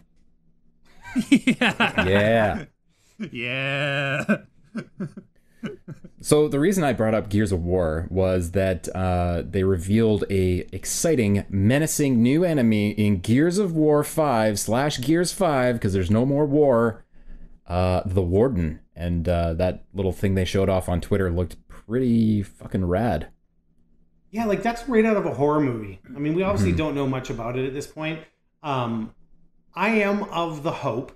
A: Yeah.
B: Yeah. So the reason I brought up Gears of War was that they revealed a exciting, menacing new enemy in Gears of War 5/Gears 5, because there's no more war, the Warden. And that little thing they showed off on Twitter looked pretty fucking rad.
C: Yeah, like, that's right out of a horror movie. I mean, we obviously don't know much about it at this point. I am of the hope,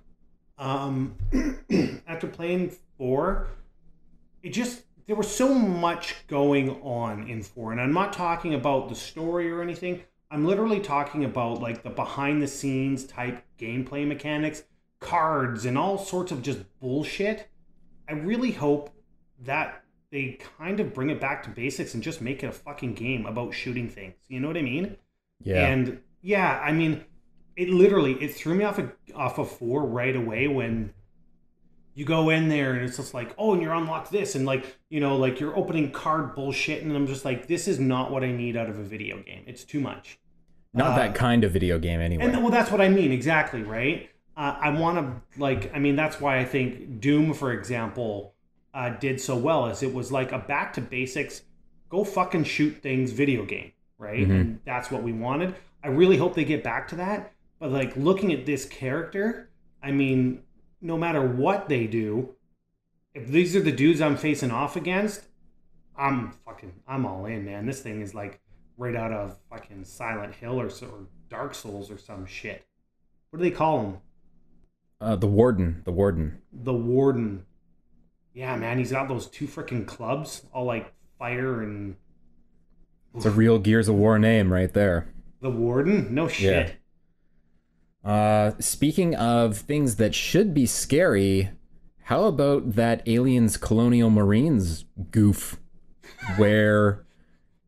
C: after playing 4, there was so much going on in 4. And I'm not talking about the story or anything. I'm literally talking about, like, the behind-the-scenes type gameplay mechanics, cards, and all sorts of just bullshit. I really hope that they kind of bring it back to basics and just make it a fucking game about shooting things. You know what I mean?
B: Yeah.
C: And yeah, I mean, it threw me off of 4 right away when you go in there and it's just like, oh, and you're unlocked this, and, like, you know, like, you're opening card bullshit, and I'm just like, this is not what I need out of a video game. It's too much.
B: Not that kind of video game anyway.
C: And well, that's what I mean, exactly, right? I want to, like, I mean, that's why I think Doom, for example, did so well, as it was like a back to basics, go fucking shoot things video game, right?
B: Mm-hmm.
C: And that's what we wanted. I really hope they get back to that. But, like, looking at this character, I mean, no matter what they do, if these are the dudes I'm facing off against, I'm all in, man. This thing is, like, right out of fucking Silent Hill or Dark Souls or some shit. What do they call him?
B: The Warden. The
C: Warden. Yeah, man, he's got those 2 freaking clubs, all, like, fire and...
B: It's a real Gears of War name right there.
C: The Warden? No shit.
B: Yeah. Speaking of things that should be scary, how about that Aliens Colonial Marines goof, where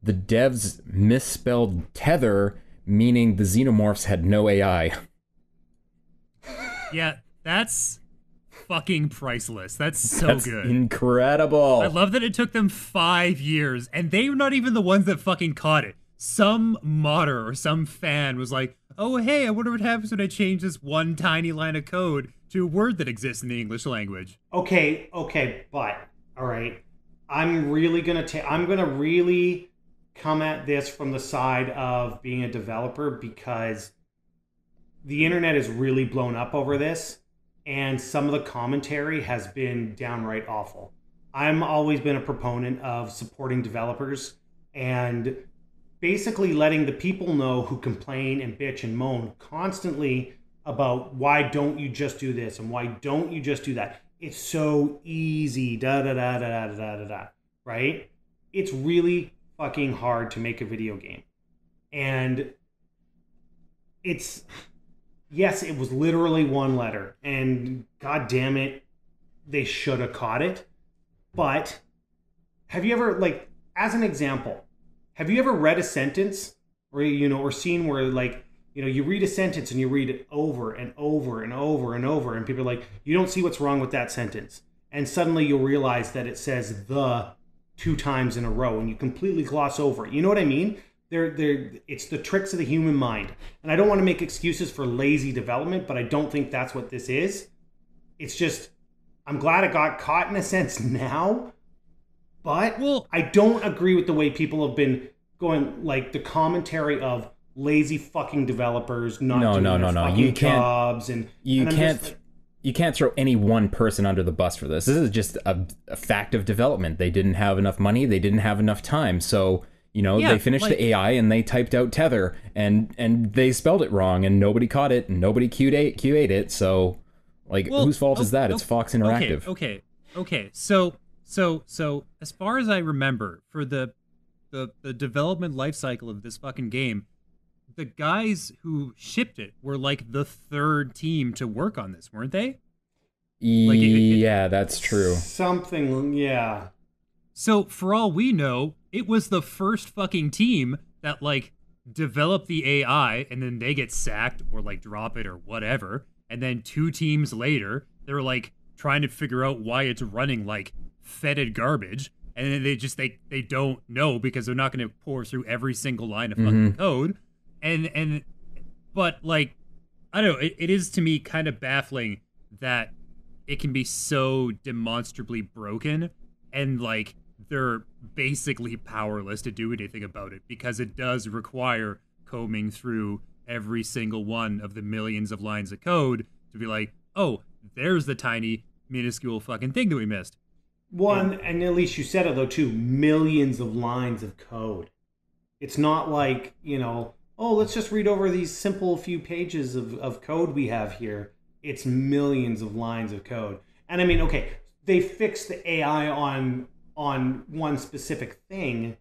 B: the devs misspelled tether, meaning the xenomorphs had no AI?
A: Yeah, that's fucking priceless. That's good.
B: Incredible.
A: I love that it took them 5 years, and they were not even the ones that fucking caught it. Some modder or some fan was like, oh, hey, I wonder what happens when I change this one tiny line of code to a word that exists in the English language.
C: Okay, but all right. I'm gonna really come at this from the side of being a developer, because the internet is really blown up over this, and some of the commentary has been downright awful. I'm always been a proponent of supporting developers and basically letting the people know who complain and bitch and moan constantly about why don't you just do this and why don't you just do that. It's so easy, right? It's really fucking hard to make a video game. And yes, it was literally one letter, and god damn it, they should have caught it. But have you ever, like, as an example, have you ever read a sentence or seen where, like, you read a sentence and you read it over and over and over and over, and people are like, you don't see what's wrong with that sentence. And suddenly you'll realize that it says the 2 times in a row, and you completely gloss over it. You know what I mean? It's the tricks of the human mind. And I don't want to make excuses for lazy development, but I don't think that's what this is. It's just, I'm glad it got caught in a sense now, but I don't agree with the way people have been going, like the commentary of lazy fucking developers not doing their fucking jobs, and
B: you can't throw any one person under the bus for this. This is just a fact of development. They didn't have enough money. They didn't have enough time. So, they finished the AI and they typed out tether and they spelled it wrong and nobody caught it and nobody QA'd it. So, whose fault is that? It's Fox Interactive.
A: Okay. So as far as I remember, for the development life cycle of this fucking game, the guys who shipped it were like the 3rd team to work on this, weren't they?
B: Yeah, that's true.
C: Something, yeah.
A: So for all we know, it was the first fucking team that developed the AI, and then they get sacked or drop it or whatever. And then 2 teams later, they're trying to figure out why it's running like fetid garbage. And then they don't know because they're not going to pour through every single line of fucking code. But I don't know, it is to me kind of baffling that it can be so demonstrably broken and they're basically powerless to do anything about it, because it does require combing through every single one of the millions of lines of code to be like, oh, there's the tiny minuscule fucking thing that we missed.
C: And at least you said it though too, millions of lines of code. It's not like, oh, let's just read over these simple few pages of code we have here. It's millions of lines of code. And I mean, okay, they fixed the AI on one specific thing,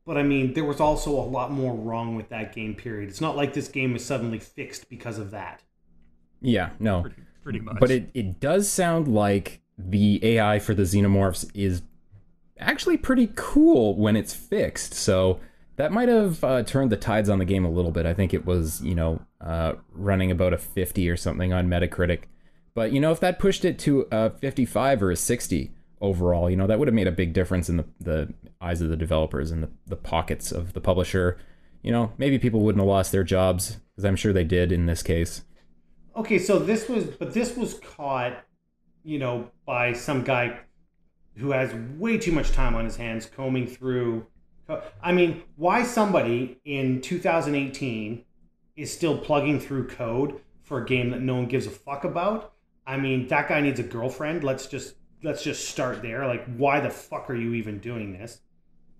C: but I mean, there was also a lot more wrong with that game, period. It's not like this game is suddenly fixed because of that.
B: Yeah, no.
A: Pretty much.
B: But it does sound like the AI for the xenomorphs is actually pretty cool when it's fixed, so that might have turned the tides on the game a little bit. I think it was, running about a 50 or something on Metacritic. But, if that pushed it to a 55 or a 60 overall, that would have made a big difference in the eyes of the developers and the pockets of the publisher. Maybe people wouldn't have lost their jobs, because I'm sure they did in this case.
C: Okay, so this was caught, by some guy who has way too much time on his hands combing through. I mean, why somebody in 2018 is still plugging through code for a game that no one gives a fuck about? I mean, that guy needs a girlfriend. Let's just start there. Why the fuck are you even doing this?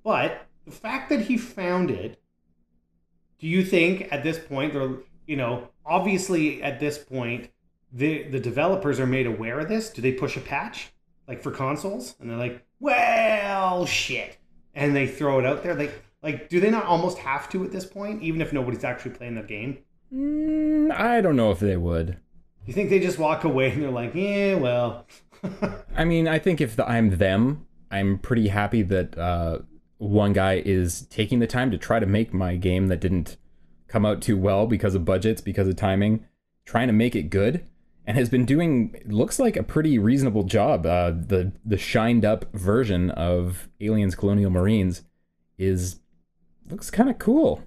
C: But the fact that he found it, do you think at this point, obviously at this point, the developers are made aware of this? Do they push a patch for consoles? And they're like, well, shit. And they throw it out there. Do they not almost have to at this point, even if nobody's actually playing the game?
B: I don't know if they would.
C: You think they just walk away and they're like, yeah, well.
B: I mean, I think if I'm them, I'm pretty happy that one guy is taking the time to try to make my game that didn't come out too well because of budgets, because of timing, trying to make it good, and has been doing, looks like, a pretty reasonable job. The shined up version of Aliens Colonial Marines looks kind of cool.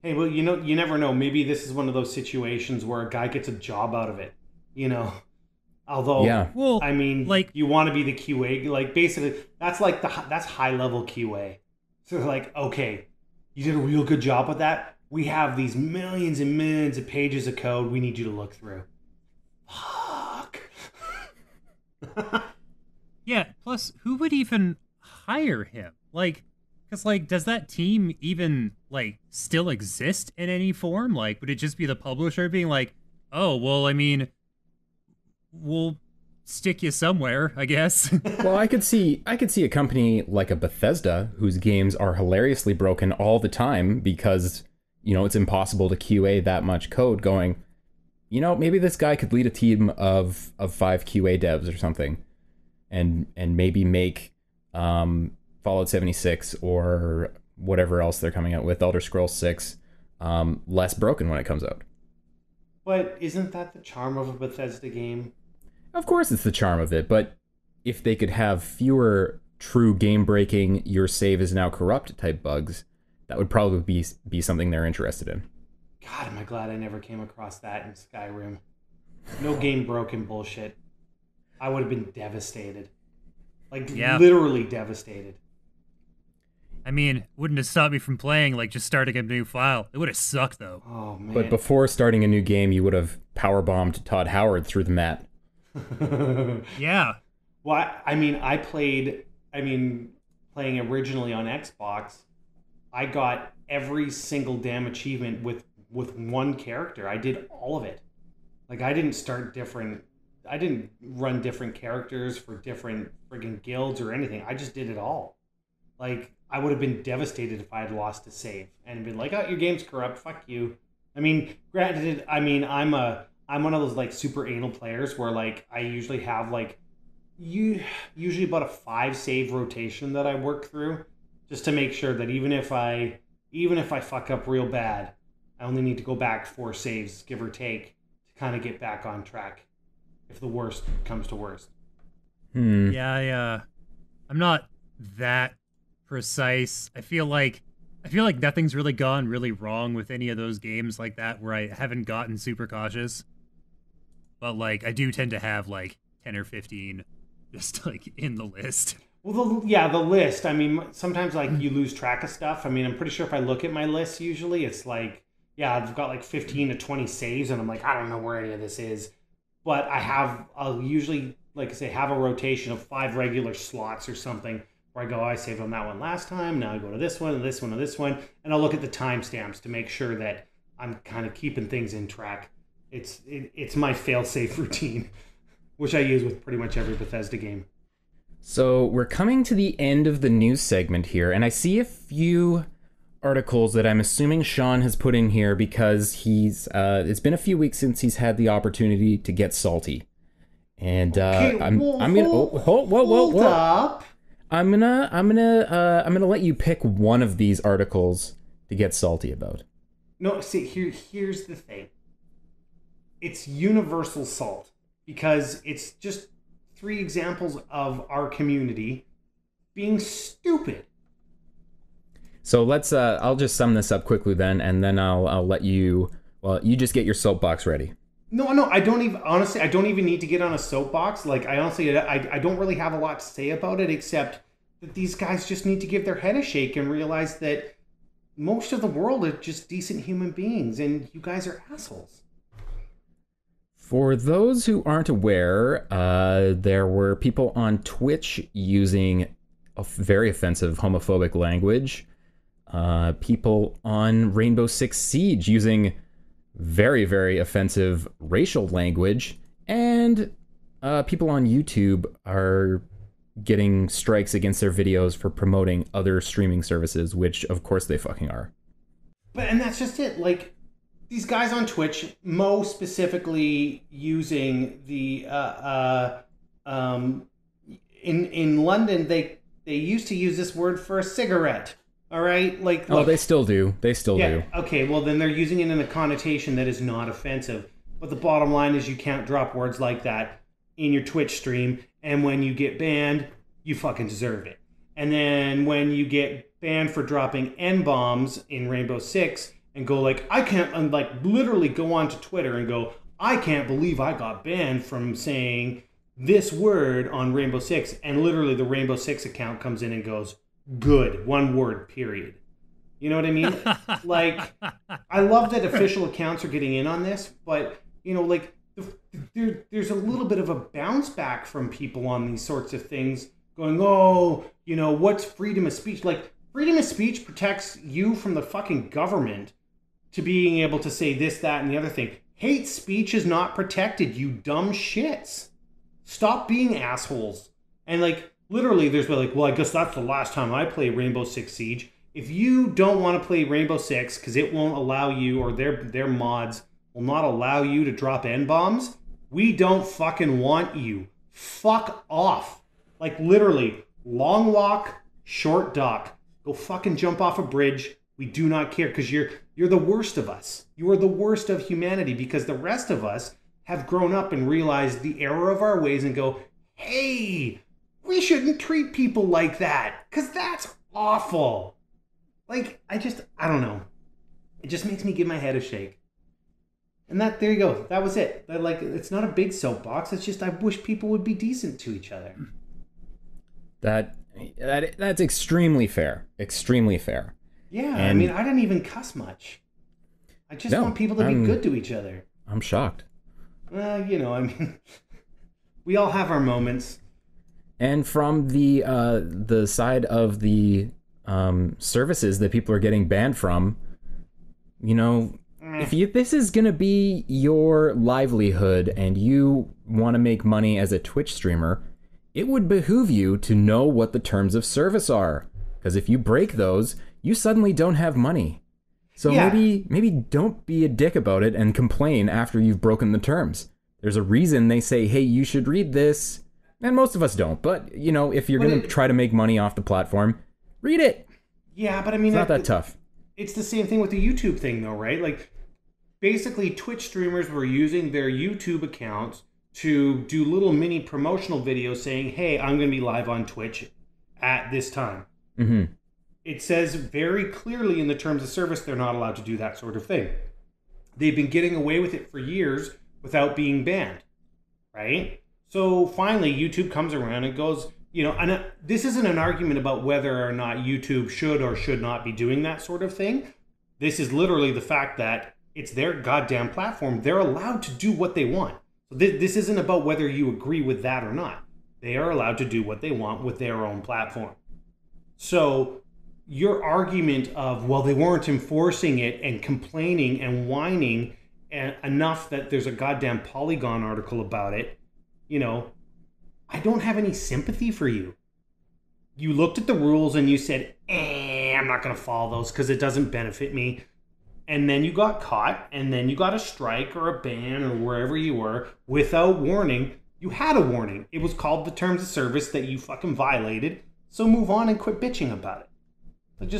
C: Hey, well, you never know. Maybe this is one of those situations where a guy gets a job out of it. Although,
B: Yeah.
A: Well,
C: I mean,
A: like,
C: you want to be the QA. Like, basically, that's like that's high level QA. So they're like, okay, you did a real good job with that. We have these millions and millions of pages of code we need you to look through. Fuck.
A: yeah. Plus, who would even hire him? Like, because like, does that team even like still exist in any form? Like, would it just be the publisher being like, oh, well, I mean, we'll stick you somewhere, I guess.
B: Well, I could see a company like a Bethesda whose games are hilariously broken all the time because, you know, it's impossible to QA that much code going, you know, maybe this guy could lead a team of 5 QA devs or something and maybe make Fallout 76 or whatever else they're coming out with, Elder Scrolls 6, less broken when it comes out.
C: But isn't that the charm of a Bethesda game?
B: Of course it's the charm of it, but if they could have fewer true game-breaking, your save is now corrupt type bugs, that would probably be something they're interested in.
C: God, am I glad I never came across that in Skyrim. No game broken bullshit. I would have been devastated. Like, literally devastated.
A: I mean, wouldn't have stopped me from playing, like, just starting a new file. It would have sucked, though.
C: Oh, man.
B: But before starting a new game, you would have powerbombed Todd Howard through the mat.
A: Yeah.
C: Well, playing originally on Xbox, I got every single damn achievement with one character. I did all of it. Like, I didn't run different characters for different friggin' guilds or anything. I just did it all. Like, I would have been devastated if I had lost a save and been like, oh, your game's corrupt, fuck you. I mean, granted, I'm one of those like super anal players where like I usually have like usually about a 5 save rotation that I work through just to make sure that even if I fuck up real bad, I only need to go back 4 saves, give or take, to kind of get back on track if the worst comes to worst.
A: Yeah, I'm not that precise. I feel like nothing's really gone really wrong with any of those games like that where I haven't gotten super cautious. But like I do tend to have like 10 or 15 just like in the list.
C: Well, the list. I mean, sometimes like you lose track of stuff. I mean, I'm pretty sure if I look at my list, usually it's like, yeah, I've got like 15 to 20 saves, and I'm like, I don't know where any of this is. But I'll usually, like I say, have a rotation of 5 regular slots or something where I go, I saved on that one last time. Now I go to this one and this one and this one, and I'll look at the timestamps to make sure that I'm kind of keeping things in track. It's my fail-safe routine, which I use with pretty much every Bethesda game.
B: So we're coming to the end of the news segment here, and I see a few articles that I'm assuming Shawn has put in here because it's been a few weeks since he's had the opportunity to get salty. And I'm gonna hold up. I'm gonna let you pick one of these articles to get salty about.
C: No, see, here's the thing. It's universal salt because it's just 3 examples of our community being stupid.
B: So let's I'll just sum this up quickly then, and then I'll let you, well, you just get your soapbox ready.
C: No, I don't even need to get on a soapbox. Like, I don't really have a lot to say about it, except that these guys just need to give their head a shake and realize that most of the world are just decent human beings, and you guys are assholes.
B: For those who aren't aware, there were people on Twitch using a very offensive homophobic language. People on Rainbow Six Siege using very, very offensive racial language. And people on YouTube are getting strikes against their videos for promoting other streaming services, which of course they fucking are.
C: And that's just it. Like, these guys on Twitch, Mo specifically using the in London, they used to use this word for a cigarette. All right, like, look,
B: they still do. Do.
C: Okay, well then they're using it in a connotation that is not offensive. But the bottom line is you can't drop words like that in your Twitch stream, and when you get banned, you fucking deserve it. And then when you get banned for dropping N-bombs in Rainbow Six and go like, I can't, like, literally go onto Twitter and go, I can't believe I got banned from saying this word on Rainbow Six, and literally the Rainbow Six account comes in and goes, good, one word, period. You know what I mean? Like, I love that official accounts are getting in on this, but, you know, like, there's a little bit of a bounce back from people on these sorts of things going, oh, you know, what's freedom of speech? Like, freedom of speech protects you from the fucking government to being able to say this, that, and the other thing. Hate speech is not protected, you dumb shits. Stop being assholes. And, like, literally, there's been like, well, I guess that's the last time I play Rainbow Six Siege. If you don't want to play Rainbow Six because it won't allow you, or their mods will not allow you to drop N-bombs, we don't fucking want you. Fuck off. Like, literally, long walk, short dock. Go fucking jump off a bridge. We do not care, because you're the worst of us. You are the worst of humanity, because the rest of us have grown up and realized the error of our ways and go, hey, we shouldn't treat people like that, because that's awful. Like, I don't know. It just makes me give my head a shake. And there you go. That was it. Like, it's not a big soapbox. It's just I wish people would be decent to each other.
B: That's extremely fair. Extremely fair.
C: Yeah, and I mean, I didn't even cuss much. I just want people to be good to each other.
B: I'm shocked.
C: You know, I mean, we all have our moments.
B: And from the side of the services that people are getting banned from, you know, if this is going to be your livelihood and you want to make money as a Twitch streamer, it would behoove you to know what the terms of service are. Because if you break those, you suddenly don't have money. So maybe don't be a dick about it and complain after you've broken the terms. There's a reason they say, hey, you should read this. And most of us don't. But, you know, if you're going to try to make money off the platform, read it.
C: Yeah, but I mean...
B: It's not that tough.
C: It's the same thing with the YouTube thing, though, right? Like, basically, Twitch streamers were using their YouTube accounts to do little mini promotional videos saying, hey, I'm going to be live on Twitch at this time.
B: Mm-hmm.
C: It says very clearly in the terms of service they're not allowed to do that sort of thing. They've been getting away with it for years without being banned, right? So finally, YouTube comes around and goes, you know, and this isn't an argument about whether or not YouTube should or should not be doing that sort of thing. This is literally the fact that it's their goddamn platform. They're allowed to do what they want. So this isn't about whether you agree with that or not. They are allowed to do what they want with their own platform. So your argument of, well, they weren't enforcing it and complaining and whining enough that there's a goddamn Polygon article about it, you know, I don't have any sympathy for you. You looked at the rules and you said, I'm not going to follow those because it doesn't benefit me. And then you got caught, and then you got a strike or a ban or wherever you were without warning. You had a warning. It was called the terms of service that you fucking violated. So move on and quit bitching about it. Like,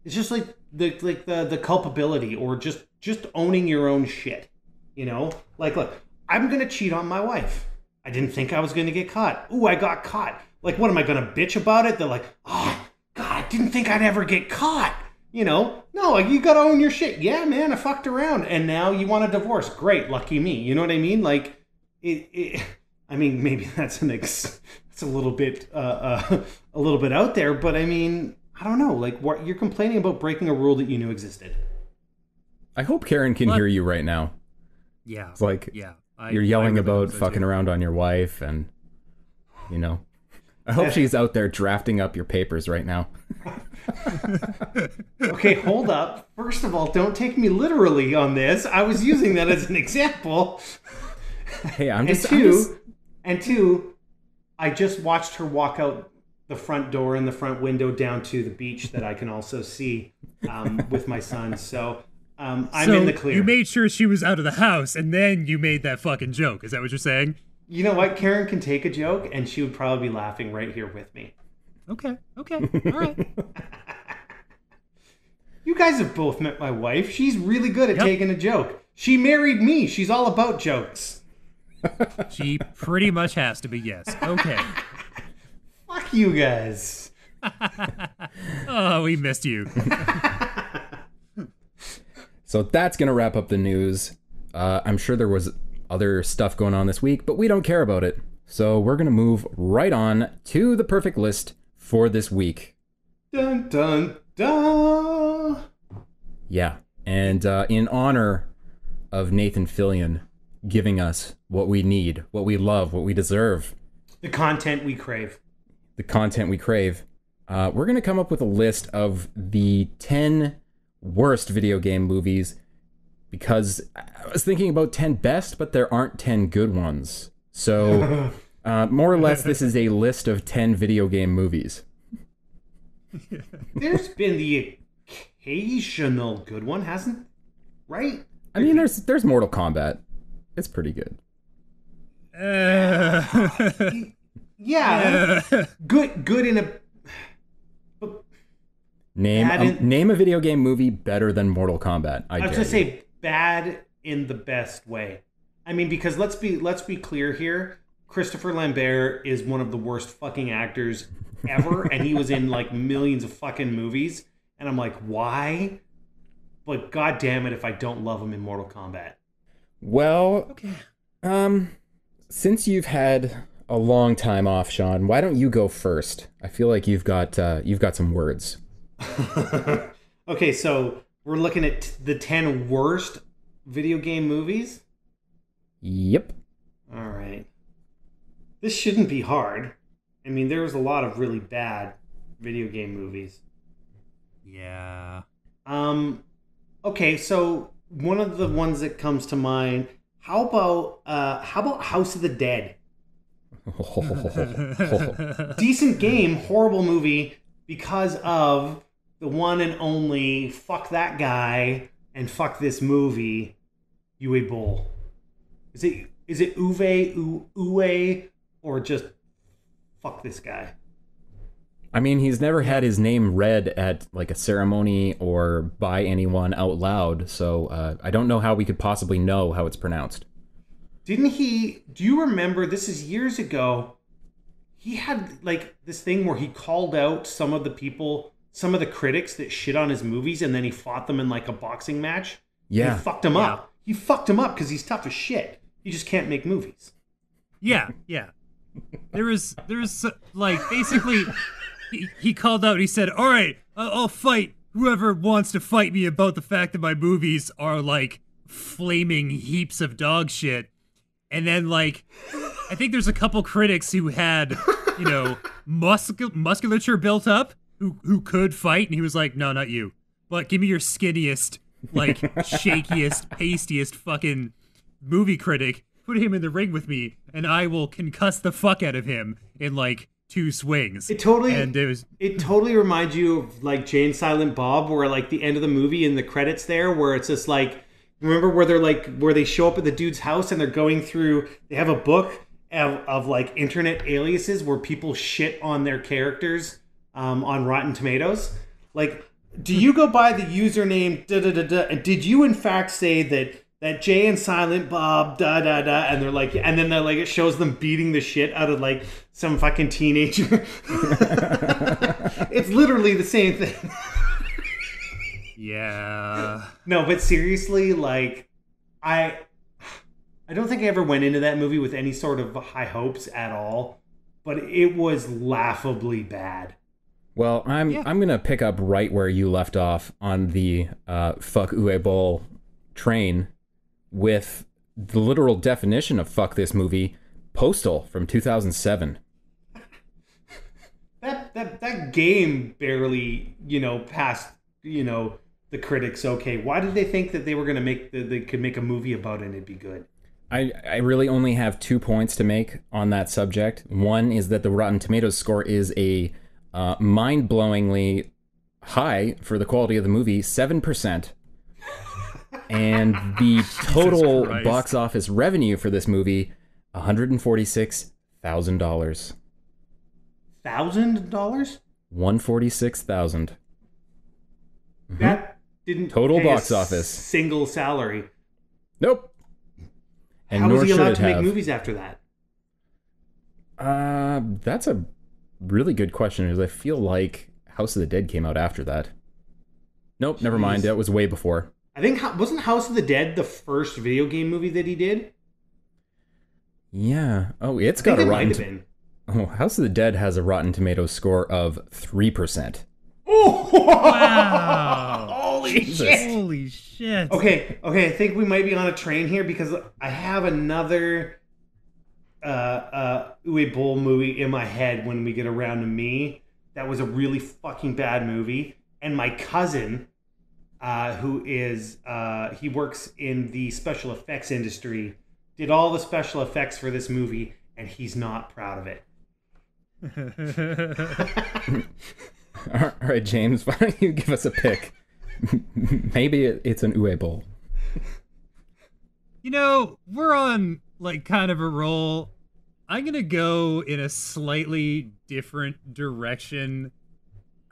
C: it's just like the culpability, or just owning your own shit. You know, like, look, I'm gonna cheat on my wife. I didn't think I was gonna get caught. Ooh, I got caught. Like, what am I gonna bitch about it? They're like, oh God, I didn't think I'd ever get caught. You know, no, you gotta own your shit. Yeah, man, I fucked around, and now you want a divorce. Great, lucky me. You know what I mean? Like, I mean, maybe that's it's a little bit out there, but I mean, I don't know. Like, what you're complaining about breaking a rule that you knew existed.
B: I hope Karen can hear you right now.
A: Yeah,
B: it's like, you're yelling about fucking around on your wife, and you know, I hope she's out there drafting up your papers right now.
C: Okay, hold up. First of all, don't take me literally on this. I was using that as an example.
B: Hey,
C: And two, I just watched her walk out the front door and the front window down to the beach that I can also see with my son. So I'm in the clear.
A: You made sure she was out of the house, and then you made that fucking joke. Is that what you're saying?
C: You know what? Karen can take a joke, and she would probably be laughing right here with me.
A: Okay. All right.
C: You guys have both met my wife. She's really good at taking a joke. She married me. She's all about jokes.
A: She pretty much has to be, yes. Okay.
C: Fuck you guys.
A: Oh, we missed you.
B: So that's going to wrap up the news. I'm sure there was other stuff going on this week, but we don't care about it. So we're going to move right on to the perfect list for this week.
C: Dun, dun, dun.
B: Yeah, and in honor of Nathan Fillion giving us what we need, what we love, what we deserve.
C: The content we crave.
B: The content we crave. We're going to come up with a list of the 10 worst video game movies, because I was thinking about 10 best, but there aren't 10 good ones. So, more or less, this is a list of 10 video game movies.
C: There's been the occasional good one, hasn't? Right?
B: I mean, there's Mortal Kombat. It's pretty good.
C: Yeah. Good in a...
B: Name a video game movie better than Mortal Kombat.
C: I was going to say bad in the best way. I mean, because let's be clear here. Christopher Lambert is one of the worst fucking actors ever, and he was in like millions of fucking movies. And I'm like, why? But god damn it if I don't love him in Mortal Kombat.
B: Well, okay. Since you've had a long time off, Shawn, why don't you go first? I feel like you've got some words.
C: Okay, so we're looking at the 10 worst video game movies?
B: Yep.
C: All right. This shouldn't be hard. I mean, there's a lot of really bad video game movies.
A: Yeah.
C: Okay, so one of the ones that comes to mind, how about House of the Dead? Decent game, horrible movie because of the one and only fuck that guy and fuck this movie, Uwe Boll. Is it Uwe or just fuck this guy?
B: I mean, he's never had his name read at like a ceremony or by anyone out loud, so I don't know how we could possibly know how it's pronounced.
C: Didn't he? Do you remember? This is years ago. He had like this thing where he called out some of the people, some of the critics that shit on his movies, and then he fought them in like a boxing match.
B: Yeah,
C: he fucked him up. He fucked him up because he's tough as shit. He just can't make movies.
A: Yeah. There was like basically he called out. He said, "All right, I'll fight whoever wants to fight me about the fact that my movies are like flaming heaps of dog shit." And then, like, I think there's a couple critics who had, you know, musculature built up who could fight, and he was like, "No, not you. But give me your skinniest, like, shakiest, pastiest fucking movie critic. Put him in the ring with me, and I will concuss the fuck out of him in like 2 swings."
C: It totally reminds you of like Jay and Silent Bob, where like the end of the movie and the credits there, where it's just like. Remember where they're like, where they show up at the dude's house and they're going through, they have a book of like internet aliases where people shit on their characters on Rotten Tomatoes. Like, do you go by the username da-da-da-da, and did you in fact say that Jay and Silent Bob da-da-da, and they're like, and then they're like, it shows them beating the shit out of like some fucking teenager. It's literally the same thing.
A: Yeah.
C: No, but seriously, like, I don't think I ever went into that movie with any sort of high hopes at all, but it was laughably bad.
B: Well, I'm gonna pick up right where you left off on the fuck Uwe Boll train with the literal definition of fuck this movie, Postal from 2007.
C: That game barely, passed, the critics okay. Why did they think that they were going to they could make a movie about it and it'd be good?
B: I really only have 2 points to make on that subject. One is that the Rotten Tomatoes score is a mind-blowingly high for the quality of the movie, 7%. And the total box office revenue for this movie, $146,000.
C: $1,000?
B: $146,000.
C: That didn't
B: total
C: pay
B: box
C: a
B: office.
C: Single salary.
B: Nope. And
C: how
B: nor
C: was he
B: should
C: allowed
B: it
C: to make
B: have.
C: movies after that?
B: That's a really good question, because I feel like House of the Dead came out after that. Nope, never mind. That was way before.
C: I think, wasn't House of the Dead the first video game movie that he did?
B: Yeah. Oh, it's got a rotten... Oh, House of the Dead has a Rotten Tomatoes score of 3%.
C: Oh!
A: Wow!
C: Holy shit!
A: Holy shit!
C: Okay, I think we might be on a train here because I have another Uwe Boll movie in my head when we get around to me. That was a really fucking bad movie. And my cousin, who is, he works in the special effects industry, did all the special effects for this movie, and he's not proud of it.
B: All right, James, why don't you give us a pick? Maybe it's an Uwe Boll.
A: You know, we're on like kind of a roll. I'm gonna go in a slightly different direction.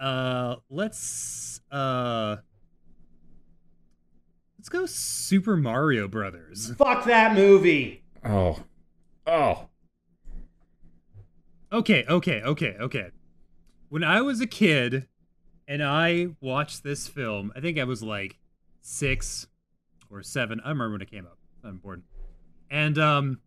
A: Let's go Super Mario Brothers.
C: Fuck that movie.
B: Oh.
A: Okay. When I was a kid and I watched this film, I think I was like 6 or 7. I remember when it came out. I'm important. And on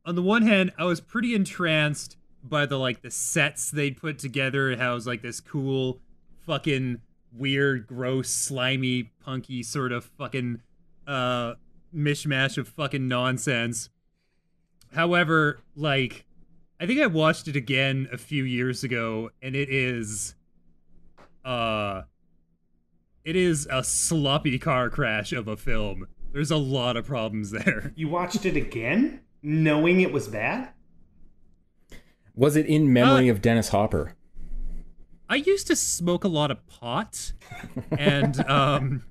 A: the one hand, I was pretty entranced by the sets they'd put together and how it was like this cool fucking weird, gross, slimy, punky sort of fucking mishmash of fucking nonsense. However, like, I think I watched it again a few years ago, and it is a sloppy car crash of a film. There's a lot of problems there.
C: You watched it again, knowing it was bad?
B: Was it in memory of Dennis Hopper?
A: I used to smoke a lot of pot, and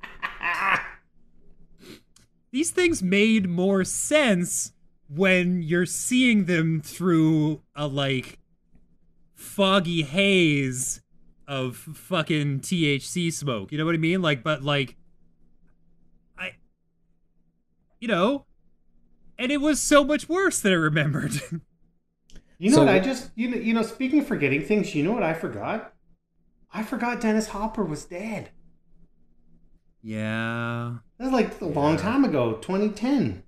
A: these things made more sense when you're seeing them through a, like, foggy haze of fucking THC smoke. You know what I mean? Like, but, like, and it was so much worse than I remembered.
C: You know what I just, you know, speaking of forgetting things, you know what I forgot? I forgot Dennis Hopper was dead.
A: Yeah.
C: That was like a long time ago, 2010.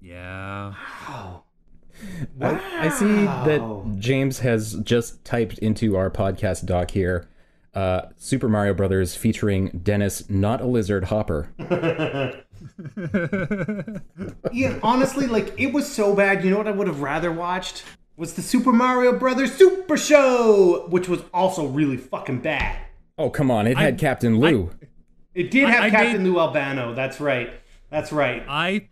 A: Yeah.
C: Wow.
B: I see that James has just typed into our podcast doc here, Super Mario Brothers featuring Dennis, not a lizard, Hopper.
C: Yeah, honestly, like, it was so bad. You know what I would have rather watched? Was the Super Mario Brothers Super Show, which was also really fucking bad.
B: Oh, come on. It had Captain Lou.
C: It did have Captain Lou Albano. That's right.
A: I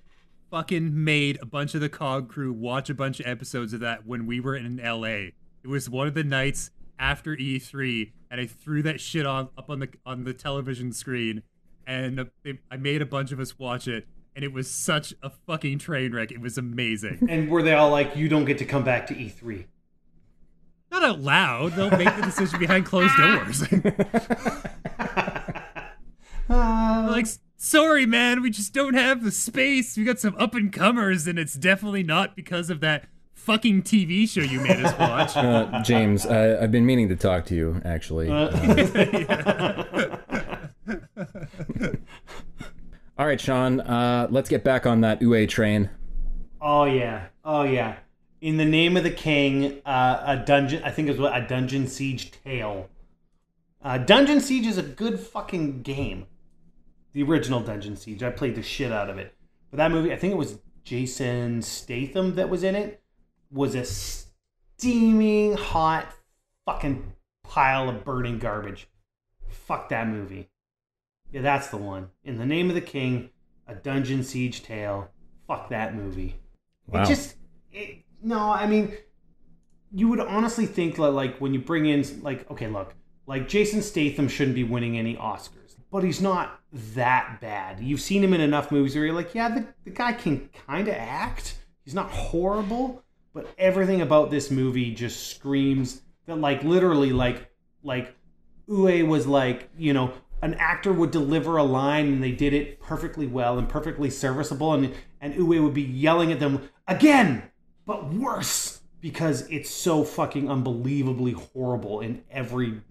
A: fucking made a bunch of the COG crew watch a bunch of episodes of that when we were in LA. It was one of the nights after E3, and I threw that shit up on the television screen, and I made a bunch of us watch it, and it was such a fucking train wreck. It was amazing.
C: And were they all like, you don't get to come back to E3?
A: Not out loud. They'll make the decision behind closed doors. Like, sorry, man, we just don't have the space. We got some up-and-comers, and it's definitely not because of that fucking TV show you made us watch.
B: James, I've been meaning to talk to you, actually. All right, Shawn, let's get back on that Uwe train.
C: Oh, yeah. In the Name of the King, a dungeon, I think it was a Dungeon Siege Tale. Dungeon Siege is a good fucking game. The original Dungeon Siege. I played the shit out of it. But that movie, I think it was Jason Statham that was in it, was a steaming hot fucking pile of burning garbage. Fuck that movie. Yeah, that's the one. In the Name of the King, a Dungeon Siege Tale. Fuck that movie.
B: Wow.
C: No, I mean, you would honestly think that, like, when you bring in, like, okay, look, like, Jason Statham shouldn't be winning any Oscars, but he's not that bad. You've seen him in enough movies where you're like, yeah, the guy can kind of act. He's not horrible, but everything about this movie just screams that, like, literally, like Uwe was like, you know, an actor would deliver a line and they did it perfectly well and perfectly serviceable, and Uwe would be yelling at them again, but worse, because it's so fucking unbelievably horrible in every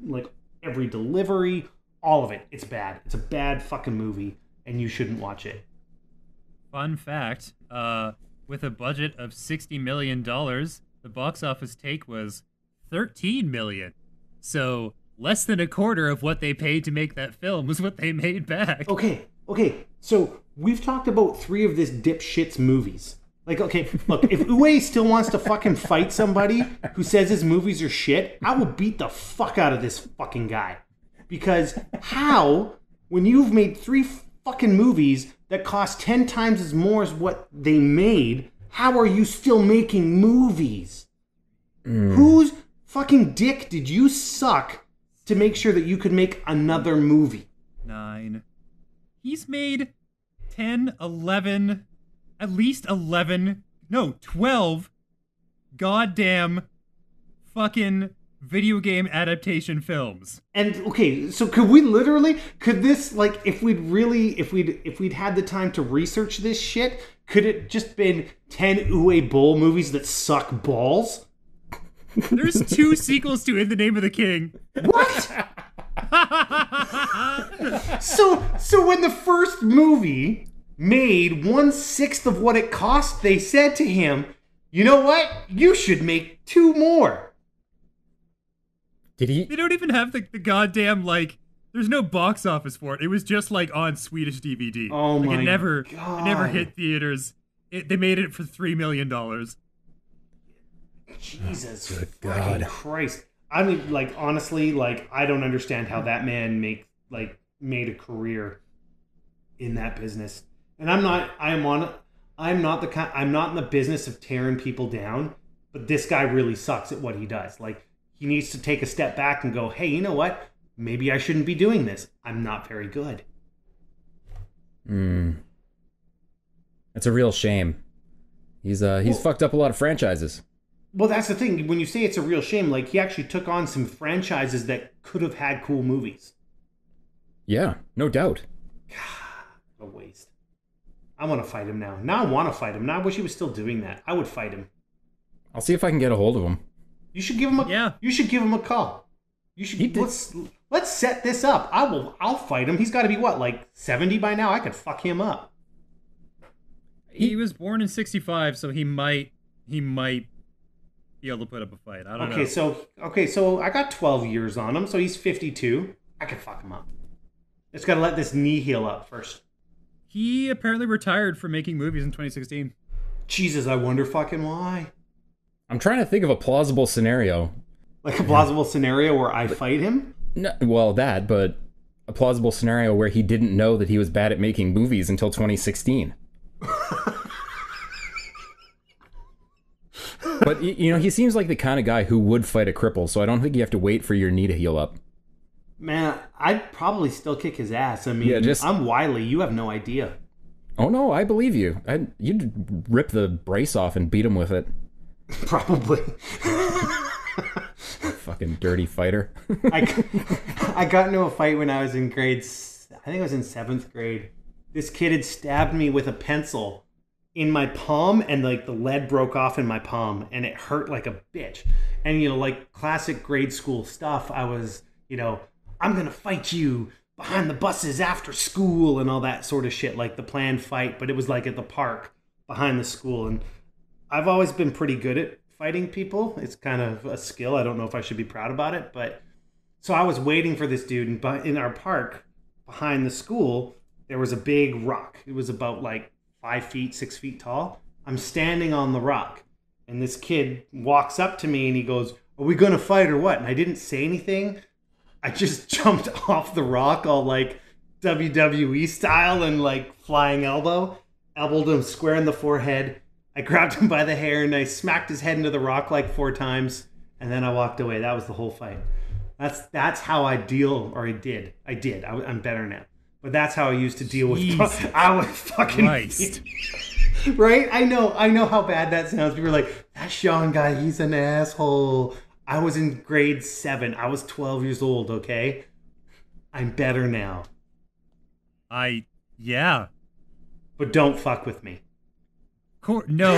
C: delivery, All of it. It's bad. It's a bad fucking movie, and you shouldn't watch it.
A: Fun fact, with a budget of $60 million, the box office take was $13 million. So less than a quarter of what they paid to make that film was what they made back.
C: Okay. So we've talked about 3 of this dipshit's movies. Like, okay, look, if Uwe still wants to fucking fight somebody who says his movies are shit, I will beat the fuck out of this fucking guy. Because how, when you've made 3 fucking movies that cost 10 times as more as what they made, how are you still making movies? Whose fucking dick did you suck to make sure that you could make another movie?
A: 9. He's made 10, 11, at least 12 goddamn fucking video game adaptation films.
C: And okay, so could this, like, if we'd had the time to research this shit, could it just been 10 Uwe Boll movies that suck balls?
A: There's 2 sequels to In the Name of the King.
C: What? So when the first movie made 1/6 of what it cost, they said to him, you know what? You should make 2 more.
B: Did he?
A: They don't even have the goddamn, like, there's no box office for it. It was just, like, on Swedish DVD.
C: Oh
A: like,
C: my
A: it never
C: God.
A: hit theaters. They made it for $3 million.
C: Jesus
B: Good
C: fucking
B: God.
C: Christ. I mean, like, honestly, like, I don't understand how that man made a career in that business. And I'm not in the business of tearing people down, but this guy really sucks at what he does. Like, he needs to take a step back and go, hey, you know what? Maybe I shouldn't be doing this. I'm not very good.
B: That's a real shame. He's fucked up a lot of franchises.
C: Well, that's the thing. When you say it's a real shame, like, he actually took on some franchises that could have had cool movies.
B: Yeah, no doubt.
C: What a waste. I want to fight him now. Now I want to fight him. Now I wish he was still doing that. I would fight him.
B: I'll see if I can get a hold of him.
C: You should give him You should give him a call. You should. Let's set this up. I'll fight him. He's got to be what, like 70 by now? I could fuck him up.
A: He was born in 65, so he might be able to put up a fight. I don't know.
C: So I got 12 years on him, so he's 52. I could fuck him up. Just got to let this knee heal up first.
A: He apparently retired from making movies in 2016.
C: Jesus, I wonder fucking why.
B: I'm trying to think of a plausible scenario.
C: Like a plausible scenario where I fight him?
B: No, well, that, but a plausible scenario where he didn't know that he was bad at making movies until 2016. But, you know, he seems like the kind of guy who would fight a cripple, so I don't think you have to wait for your knee to heal up.
C: Man, I'd probably still kick his ass. I mean,
B: Yeah,
C: I'm wily. You have no idea.
B: Oh, no, I believe you. You'd rip the brace off and beat him with it.
C: Probably.
B: Fucking dirty fighter.
C: I got into a fight when I was in I think I was in 7th grade. This kid had stabbed me with a pencil in my palm, and like the lead broke off in my palm, and it hurt like a bitch. And, you know, like classic grade school stuff, I was, you know, I'm going to fight you behind the buses after school and all that sort of shit, like the planned fight, but it was like at the park behind the school. And I've always been pretty good at fighting people. It's kind of a skill. I don't know if I should be proud about it, but so I was waiting for this dude in our park behind the school. There was a big rock. It was about like 5 feet, 6 feet tall. I'm standing on the rock, and this kid walks up to me and he goes, "Are we going to fight or what?" And I didn't say anything. I just jumped off the rock all like WWE style and like flying elbowed him square in the forehead. I grabbed him by the hair and I smacked his head into the rock like 4 times, and then I walked away. That was the whole fight. That's how I deal, or I did. I'm better now. But that's how I used to deal with. I was fucking right. I know how bad that sounds. People are like, that Shawn guy, he's an asshole. I was in grade 7. I was 12 years old. Okay, I'm better now.
A: Yeah.
C: But don't fuck with me.
A: No.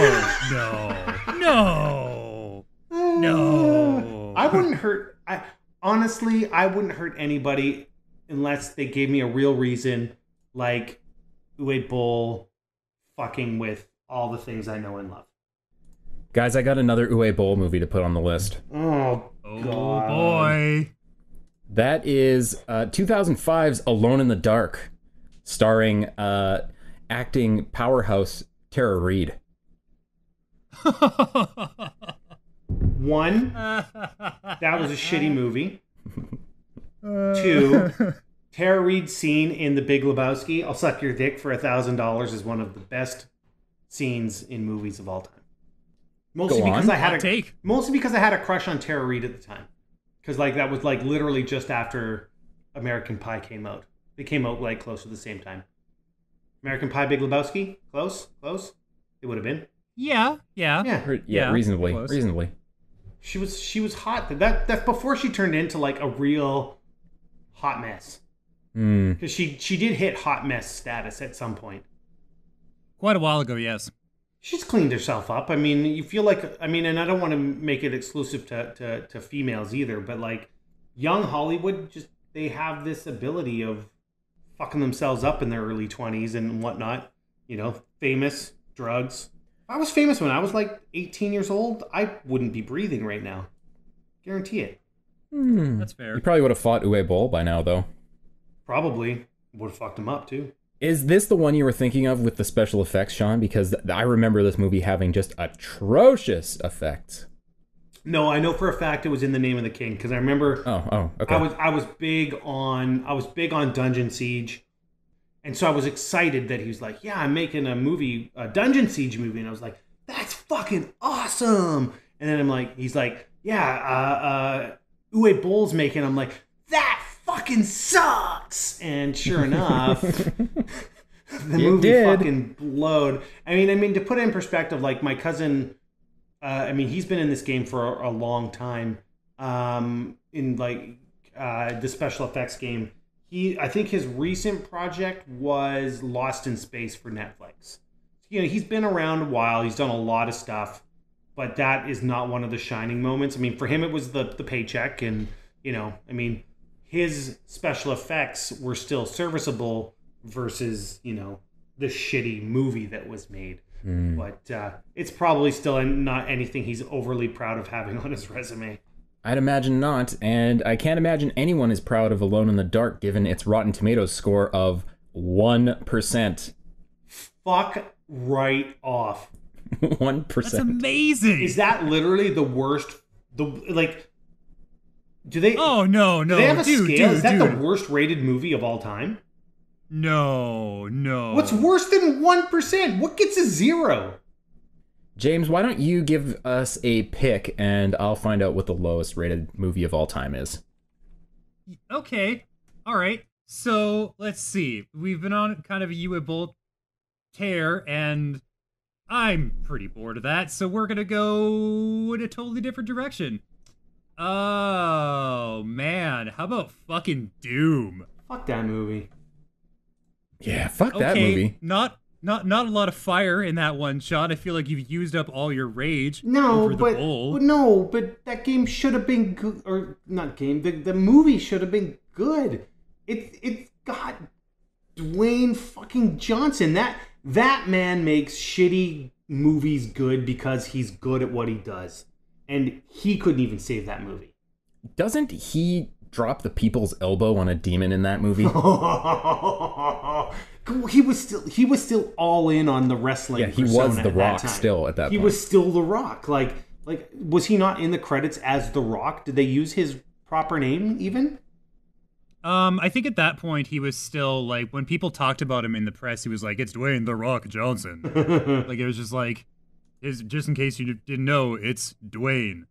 C: I wouldn't hurt. Honestly, I wouldn't hurt anybody unless they gave me a real reason, like Uwe Boll fucking with all the things I know and love.
B: Guys, I got another Uwe Boll movie to put on the list.
C: Oh, God.
A: Boy.
B: That is 2005's Alone in the Dark, starring acting powerhouse Tara Reid.
C: One, that was a shitty movie. Two, Tara Reid's scene in The Big Lebowski, I'll suck your dick for $1,000, is one of the best scenes in movies of all time. Mostly because I had a crush on Tara Reid at the time. Because like that was like literally just after American Pie came out. They came out like close to the same time. American Pie, Big Lebowski, close. It would have been.
A: Yeah.
B: Reasonably.
C: She was hot. That's before she turned into like a real hot mess. Because she did hit hot mess status at some point.
A: Quite a while ago, yes.
C: She's cleaned herself up. I mean, you feel like, I mean, and I don't want to make it exclusive to females either, but like young Hollywood, just they have this ability of fucking themselves up in their early 20s and whatnot. You know, famous, drugs. If I was famous when I was like 18 years old, I wouldn't be breathing right now. Guarantee it.
A: That's fair.
B: You probably would have fought Uwe Boll by now, though.
C: Probably. Would have fucked him up, too.
B: Is this the one you were thinking of with the special effects, Shawn? Because I remember this movie having just atrocious effects.
C: No, I know for a fact it was In the Name of the King, because I remember.
B: Oh, okay.
C: I was big on Dungeon Siege, and so I was excited that he was like, "Yeah, I'm making a Dungeon Siege movie," and I was like, "That's fucking awesome!" And then he's like, "Yeah, Uwe Boll's making." I'm like, "That fucking sucks!" And sure enough, the movie fucking blowed. I mean, to put it in perspective, like my cousin. He's been in this game for a long time. In the special effects game, I think his recent project was Lost in Space for Netflix. You know, he's been around a while. He's done a lot of stuff, but that is not one of the shining moments. I mean, for him, it was the paycheck, and his special effects were still serviceable versus the shitty movie that was made. But it's probably still not anything he's overly proud of having on his resume.
B: I'd imagine not, and I can't imagine anyone is proud of Alone in the Dark given its Rotten Tomatoes score of 1%.
C: Fuck right off.
B: 1%.
A: That's amazing.
C: Is that literally the worst? Do they?
A: Oh no!
C: Do they have a scale? Is that the worst rated movie of all time?
A: No.
C: What's worse than 1%? What gets a 0?
B: James, why don't you give us a pick and I'll find out what the lowest rated movie of all time is.
A: Okay. All right. So let's see. We've been on kind of a Uwe Boll tear, and I'm pretty bored of that. So we're going to go in a totally different direction. Oh, man. How about fucking Doom?
C: Fuck that movie.
B: Yeah, fuck that movie.
A: Not a lot of fire in that one, Shawn. I feel like you've used up all your rage.
C: But that game should have been good, or not game. The movie should have been good. It's got Dwayne fucking Johnson. That man makes shitty movies good because he's good at what he does, and he couldn't even save that movie. Doesn't
B: he drop the people's elbow on a demon in that movie?
C: He was still all in on the wrestling.
B: Yeah, he was The Rock still at that point.
C: He was still The Rock. Like was he not in the credits as The Rock? Did they use his proper name even?
A: I think at that point he was still like, when people talked about him in the press, he was like, "It's Dwayne The Rock Johnson." Like, it was just like, just in case you didn't know, it's Dwayne,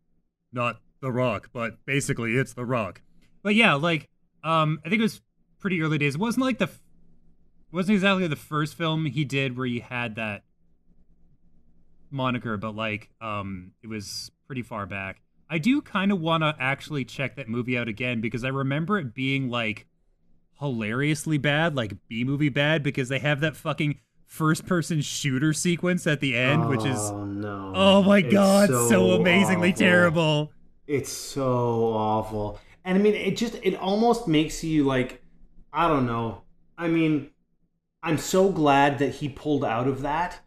A: not The Rock, but basically it's The Rock. But yeah, like, I think it was pretty early days. It wasn't exactly the first film he did where he had that moniker, but like, it was pretty far back. I do kind of want to actually check that movie out again, because I remember it being like hilariously bad, like B-movie bad, because they have that fucking first-person shooter sequence at the end, which is, oh my god, so amazingly terrible.
C: It's so awful. And I mean, it almost makes you like I don't know. I mean, I'm so glad that he pulled out of that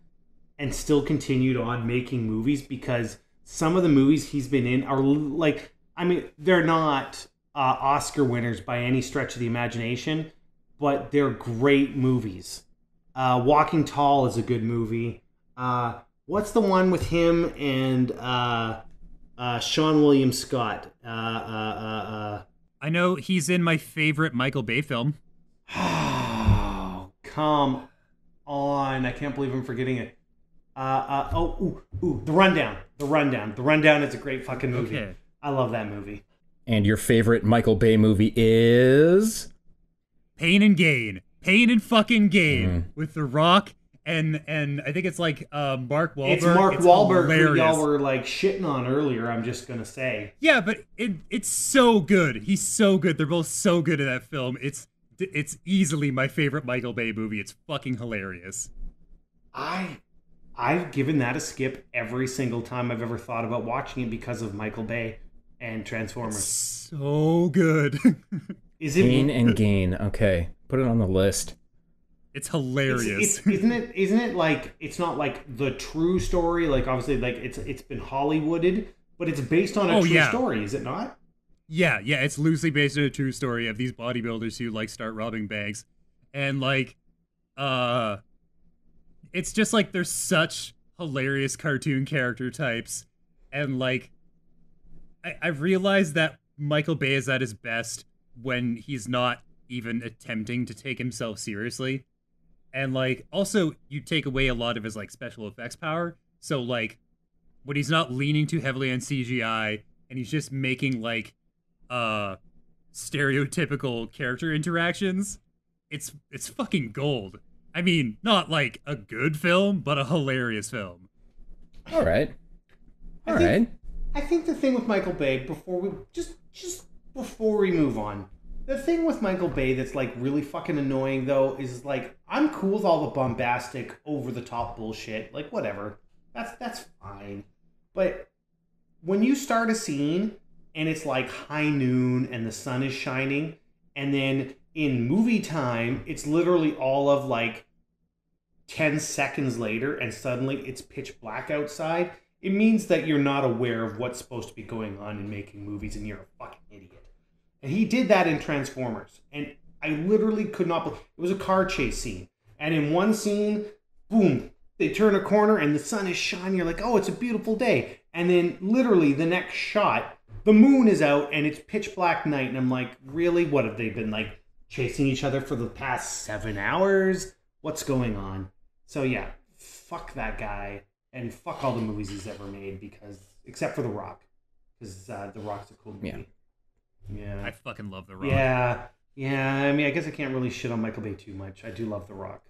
C: and still continued on making movies, because some of the movies he's been in are like, I mean, they're not Oscar winners by any stretch of the imagination, but they're great movies. Walking Tall is a good movie. What's the one with him and Sean William Scott?
A: I know he's in my favorite Michael Bay film.
C: Oh, come on. I can't believe I'm forgetting it. The Rundown. The Rundown is a great fucking movie. Okay. I love that movie.
B: And your favorite Michael Bay movie is?
A: Pain and Gain. Pain and fucking Gain with The Rock and I think it's like Mark Wahlberg.
C: It's Mark Wahlberg who y'all were like shitting on earlier, I'm just gonna say.
A: Yeah, but it's so good. He's so good. They're both so good in that film. It's easily my favorite Michael Bay movie. It's fucking hilarious.
C: I've given that a skip every single time I've ever thought about watching it because of Michael Bay and Transformers.
A: It's so good.
C: Is it
B: Pain and Gain? Okay, put it on the list.
A: It's hilarious.
C: Isn't it like, it's not like the true story? Like obviously, like it's been Hollywooded, but it's based on a true story, is it not?
A: Yeah, it's loosely based on a true story of these bodybuilders who like start robbing banks, and like, it's just like there's such hilarious cartoon character types, and like, I've realized that Michael Bay is at his best when he's not even attempting to take himself seriously. And like, also you take away a lot of his like special effects power. So like, when he's not leaning too heavily on CGI and he's just making like stereotypical character interactions, it's fucking gold. I mean, not like a good film, but a hilarious film.
B: All right.
C: I think the thing with Michael Bay, before we before we move on, the thing with Michael Bay that's like really fucking annoying though is like, I'm cool with all the bombastic, over the top bullshit. Like whatever, that's fine. But when you start a scene and it's like high noon and the sun is shining, and then in movie time it's literally all of like 10 seconds later and suddenly it's pitch black outside, it means that you're not aware of what's supposed to be going on in making movies and you're a fucking idiot. And he did that in Transformers. And I literally could not believe it was a car chase scene. And in one scene, boom, they turn a corner and the sun is shining. You're like, oh, it's a beautiful day. And then literally the next shot, the moon is out and it's pitch black night. And I'm like, really? What have they been like chasing each other for the past 7 hours? What's going on? So yeah, fuck that guy. And fuck all the movies he's ever made, because except for The Rock, because The Rock's a cool movie. Yeah.
A: I fucking love The Rock.
C: Yeah. I mean, I guess I can't really shit on Michael Bay too much. I do love The Rock.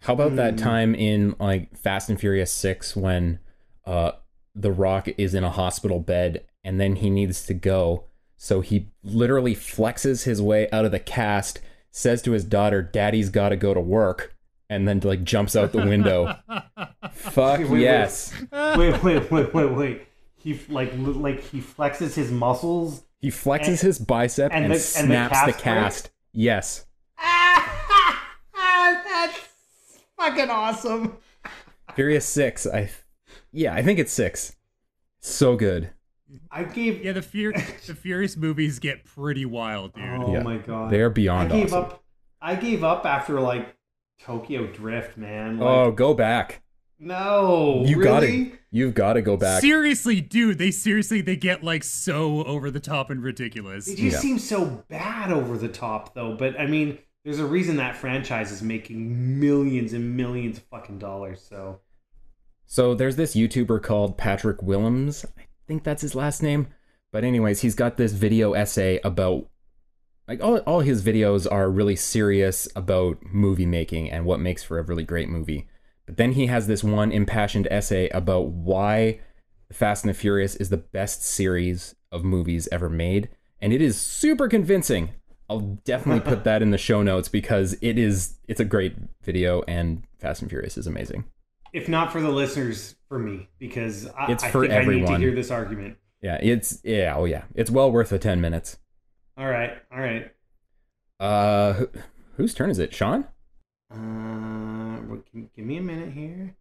B: How about that time in like Fast and Furious 6 when The Rock is in a hospital bed and then he needs to go, so he literally flexes his way out of the cast, says to his daughter, "Daddy's got to go to work," and then like jumps out the window. Fuck yes.
C: Wait. He he flexes his muscles.
B: He flexes his bicep and snaps the cast. Yes.
C: That's fucking awesome.
B: Furious 6. I think it's 6. So good.
A: The Furious movies get pretty wild, dude.
C: Oh my god.
B: They're beyond awesome.
C: I gave up after like Tokyo Drift, man.
B: Like, go back.
C: No,
B: you've got to go back.
A: Seriously, dude, they get like so over the top and ridiculous.
C: It just seems so bad over the top though. But I mean, there's a reason that franchise is making millions and millions of fucking dollars.
B: So there's this YouTuber called Patrick Willems. I think that's his last name. But anyways, he's got this video essay about, like, all his videos are really serious about movie making and what makes for a really great movie. But then he has this one impassioned essay about why Fast and the Furious is the best series of movies ever made. And it is super convincing. I'll definitely put that in the show notes because it's a great video and Fast and Furious is amazing.
C: If not for the listeners, for me, because I think
B: everyone.
C: I need to hear this argument.
B: Yeah, it's well worth the 10 minutes.
C: All right.
B: Whose turn is it? Shawn?
C: Give me a minute here.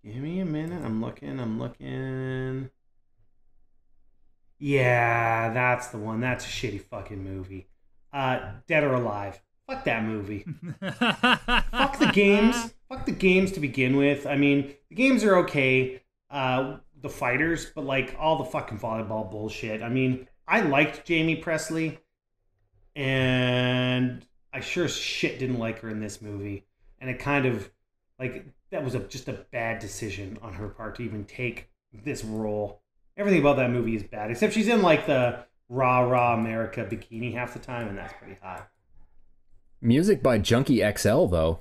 C: Give me a minute. I'm looking. Yeah, that's the one. That's a shitty fucking movie. Dead or Alive. Fuck that movie. Fuck the games. Fuck the games to begin with. I mean, the games are okay. The fighters, but like all the fucking volleyball bullshit. I mean, I liked Jamie Presley, and I sure as shit didn't like her in this movie. And it kind of like that was just a bad decision on her part to even take this role. Everything about that movie is bad, except she's in like the Rah America bikini half the time, and that's pretty hot.
B: Music by Junkie XL, though.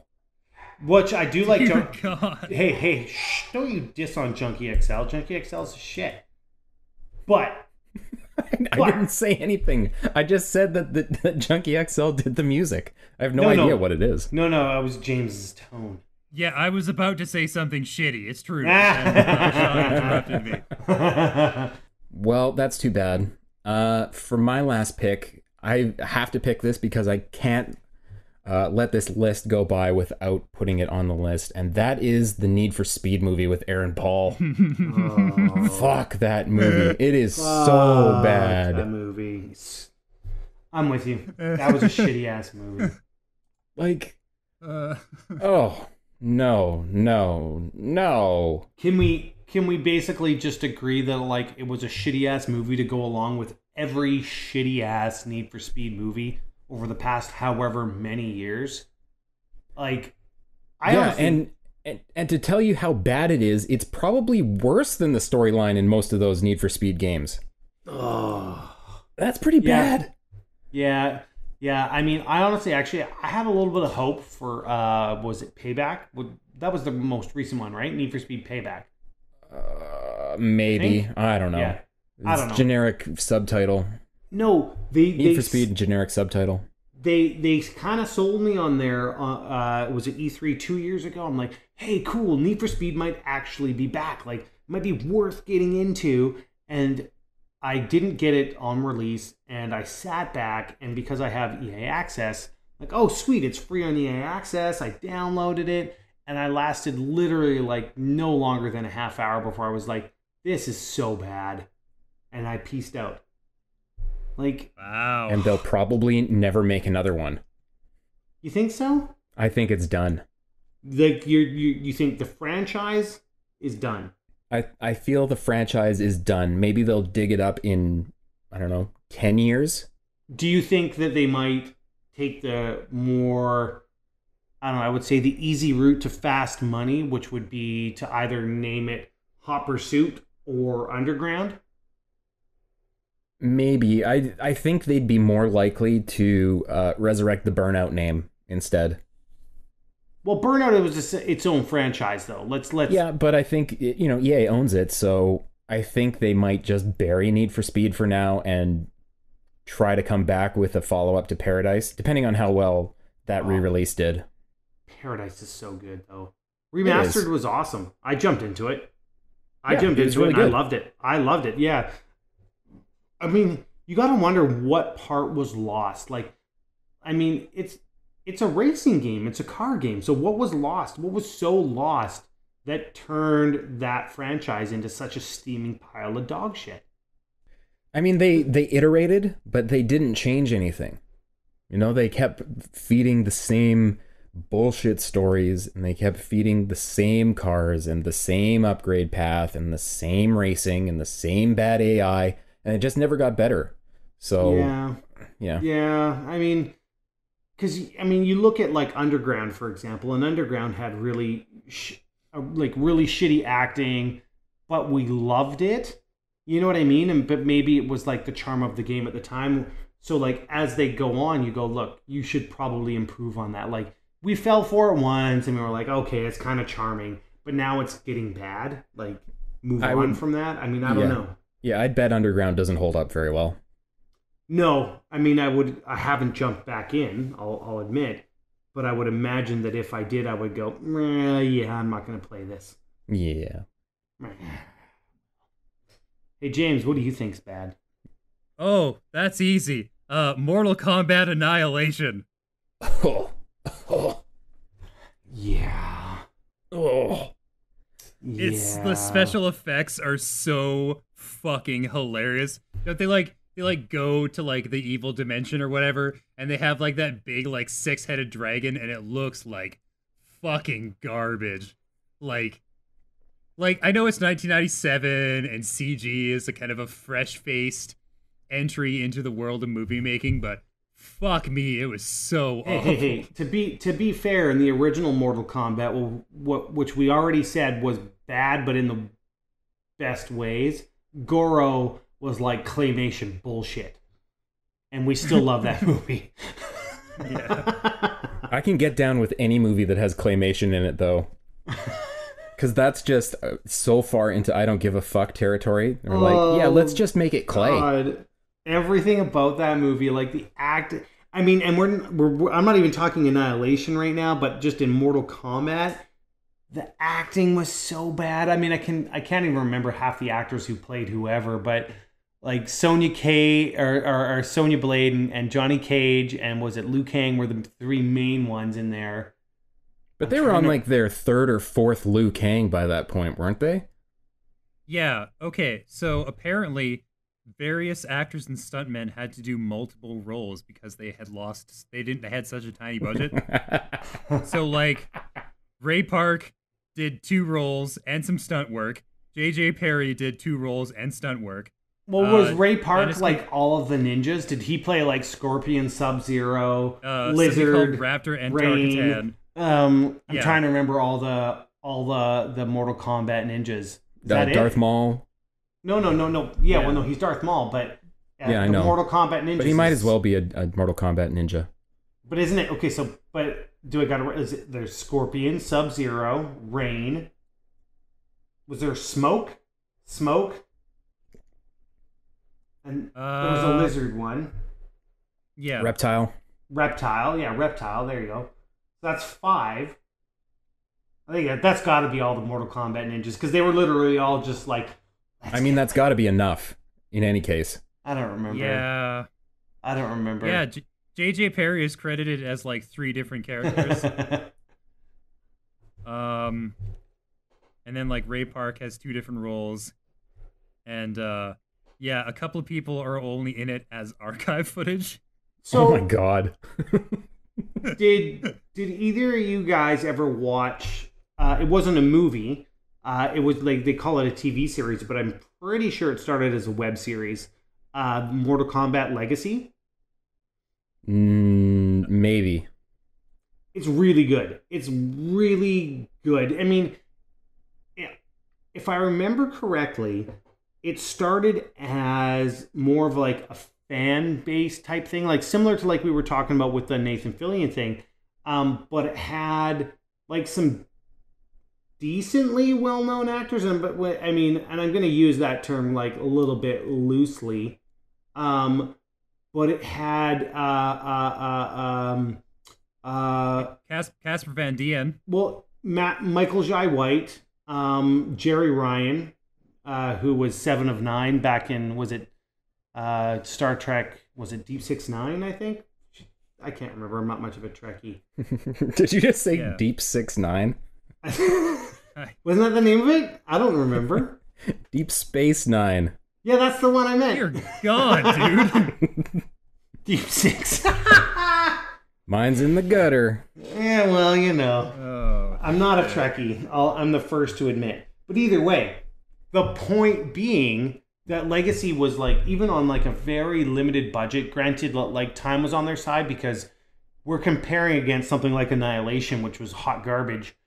C: Which I do like.
A: God.
C: Hey, shh, don't you diss on Junkie XL. Junkie XL's shit. But
B: I didn't say anything. I just said that Junkie XL did the music. I have no idea what it is.
C: No, I was James's tone.
A: Yeah, I was about to say something shitty. It's true. And Shawn interrupted me.
B: Well, that's too bad. For my last pick, I have to pick this because I can't let this list go by without putting it on the list, and that is the Need for Speed movie with Aaron Paul. Oh. Fuck that movie. It is so bad.
C: That movie. I'm with you. That was a shitty ass movie.
B: Like, oh, no.
C: Can we basically just agree that like it was a shitty ass movie to go along with every shitty ass Need for Speed movie over the past however many years? Like,
B: and to tell you how bad it is, it's probably worse than the storyline in most of those Need for Speed games.
C: Oh,
B: that's pretty bad.
C: Yeah. I mean, I honestly, I have a little bit of hope for, was it Payback? That was the most recent one, right? Need for Speed Payback.
B: Maybe. I don't know. Yeah. I don't know. Generic subtitle.
C: No,
B: Need for Speed and generic subtitle.
C: They kind of sold me on their, was it E3 2 years ago? I'm like, hey, cool, Need for Speed might actually be back. Like, it might be worth getting into. And I didn't get it on release, and I sat back, and because I have EA Access, like, oh, sweet, it's free on EA Access. I downloaded it, and I lasted literally like no longer than a half hour before I was like, this is so bad. And I peaced out. Like,
A: wow.
B: And they'll probably never make another one.
C: You think so?
B: I think it's done.
C: Like, you think the franchise is done?
B: I feel the franchise is done. Maybe they'll dig it up in, I don't know, 10 years.
C: Do you think that they might take the more, I don't know, I would say the easy route to fast money, which would be to either name it Hot Pursuit or Underground?
B: Maybe. I think they'd be more likely to resurrect the Burnout name instead.
C: Well, Burnout, it was just its own franchise, though. Let's.
B: Yeah, but I think, EA owns it, so I think they might just bury Need for Speed for now and try to come back with a follow-up to Paradise, depending on how well that re-release did.
C: Paradise is so good, though. Remastered was awesome. I jumped into it. I jumped into it, and I loved it. Yeah. I mean, you got to wonder what part was lost. Like, I mean, it's a racing game. It's a car game. So what was lost? What was so lost that turned that franchise into such a steaming pile of dog shit?
B: I mean, they iterated, but they didn't change anything. They kept feeding the same bullshit stories, and they kept feeding the same cars and the same upgrade path and the same racing and the same bad AI, and it just never got better. So, yeah. I mean, because, you look at, like, Underground, for example, and Underground had really shitty acting, but we loved it. You know what I mean? But maybe it was, like, the charm of the game at the time. So, like, as they go on, you go, look, you should probably improve on that. Like, we fell for it once, and we were like, okay, it's kind of charming, but now it's getting bad. Like, move on from that? I mean, I don't know. Yeah, I'd bet Underground doesn't hold up very well.
C: No, I mean, I haven't jumped back in, I'll admit, but I would imagine that if I did, I would go, yeah, I'm not going to play this.
B: Yeah.
C: Hey, James, what do you think's bad?
A: Oh, that's easy. Mortal Kombat Annihilation.
B: Oh. Oh.
C: Yeah.
B: Oh.
A: It's the special effects are so fucking hilarious. Don't they go to like the evil dimension or whatever, and they have like that big like 6-headed dragon, and it looks like fucking garbage. Like I know it's 1997 and CG is a kind of a fresh-faced entry into the world of movie making, but fuck me, it was so awful.
C: Hey. To be fair, in the original Mortal Kombat, which we already said was bad, but in the best ways, Goro was like claymation bullshit, and we still love that movie.
A: Yeah.
B: I can get down with any movie that has claymation in it, though. Because that's just so far into I don't give a fuck territory. They're like, yeah, let's just make it clay.
C: God. Everything about that movie, like the act. I mean, and we're I'm not even talking Annihilation right now, but just in Mortal Kombat, the acting was so bad. I mean, I can't even remember half the actors who played whoever, but like Sonya Blade and Johnny Cage and was it Liu Kang were the three main ones in there.
B: But they were on like their third or fourth Liu Kang by that point, weren't they?
A: Yeah. Okay. So apparently, various actors and stuntmen had to do multiple roles because they had such a tiny budget. So like Ray Park did 2 roles and some stunt work. JJ Perry did 2 roles and stunt work.
C: Well, was Ray Park like all of the ninjas? Did he play like Scorpion, Sub-Zero, Lizard,
A: Raptor, and
C: Rain?
A: Tarkatan?
C: I'm trying to remember all the Mortal Kombat ninjas. Is that
B: Darth
C: it?
B: Maul.
C: No. Yeah, well, no, he's Darth Maul, but
B: I know.
C: Mortal Kombat ninjas.
B: But he might as well be a Mortal Kombat ninja.
C: But isn't it okay? So, but there's Scorpion, Sub-Zero, Rain. Was there Smoke? And there was a lizard one.
A: Yeah.
B: Reptile.
C: Yeah, Reptile. There you go. So that's 5. I think that's got to be all the Mortal Kombat ninjas because they were literally all just like.
B: I mean, that's got to be enough. In any case.
C: I don't remember.
A: Yeah.
C: I don't remember.
A: Yeah. JJ Perry is credited as like 3 different characters. And then like Ray Park has 2 different roles, and yeah, a couple of people are only in it as archive footage.
C: So,
B: oh my god!
C: did either of you guys ever watch? It wasn't a movie. It was like they call it a TV series, but I'm pretty sure it started as a web series. Mortal Kombat Legacy.
B: Maybe.
C: It's really good. It's really good. I mean, if I remember correctly, it started as more of like a fan-based type thing, like similar to like we were talking about with the Nathan Fillion thing. But it had like some decently well-known actors, and I'm going to use that term like a little bit loosely. But it had
A: Casper Van Dien.
C: Well, Michael Jai White, Jerry Ryan, who was 7 of 9 back in, was it Star Trek? Was it Deep 6 9? I think. I can't remember. I'm not much of a Trekkie.
B: Did you just say Deep 6 9?
C: Wasn't that the name of it? I don't remember.
B: Deep Space 9.
C: Yeah, that's the one I meant.
A: Dear God, dude.
C: Deep 6.
B: Mine's in the gutter.
C: Yeah, well, you know. I'm not a Trekkie. I'm the first to admit. But either way, the point being that Legacy was like, even on like a very limited budget, granted, like time was on their side because we're comparing against something like Annihilation, which was hot garbage,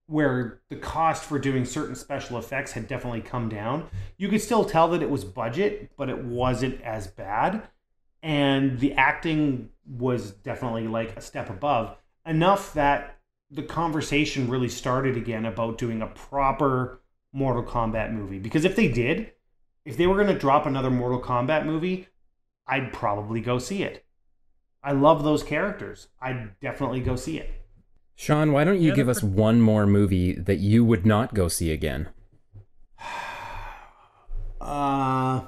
C: where the cost for doing certain special effects had definitely come down. You could still tell that it was budget, but it wasn't as bad. And the acting was definitely like a step above, enough that the conversation really started again about doing a proper Mortal Kombat movie. Because if they were going to drop another Mortal Kombat movie, I'd probably go see it. I love those characters. I'd definitely go see it.
B: Shawn, why don't you give us one more movie that you would not go see again?
C: I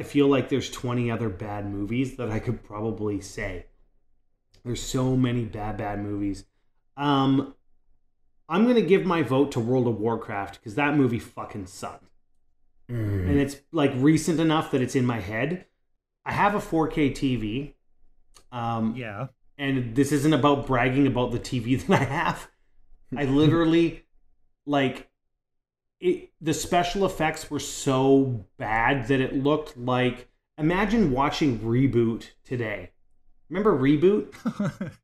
C: feel like there's 20 other bad movies that I could probably say. There's so many bad movies. I'm going to give my vote to World of Warcraft because that movie fucking sucked. And it's like recent enough that it's in my head. I have a 4K TV.
A: Yeah.
C: And this isn't about bragging about the TV that I have. I literally, like, the special effects were so bad that it looked like, imagine watching Reboot today. Remember Reboot?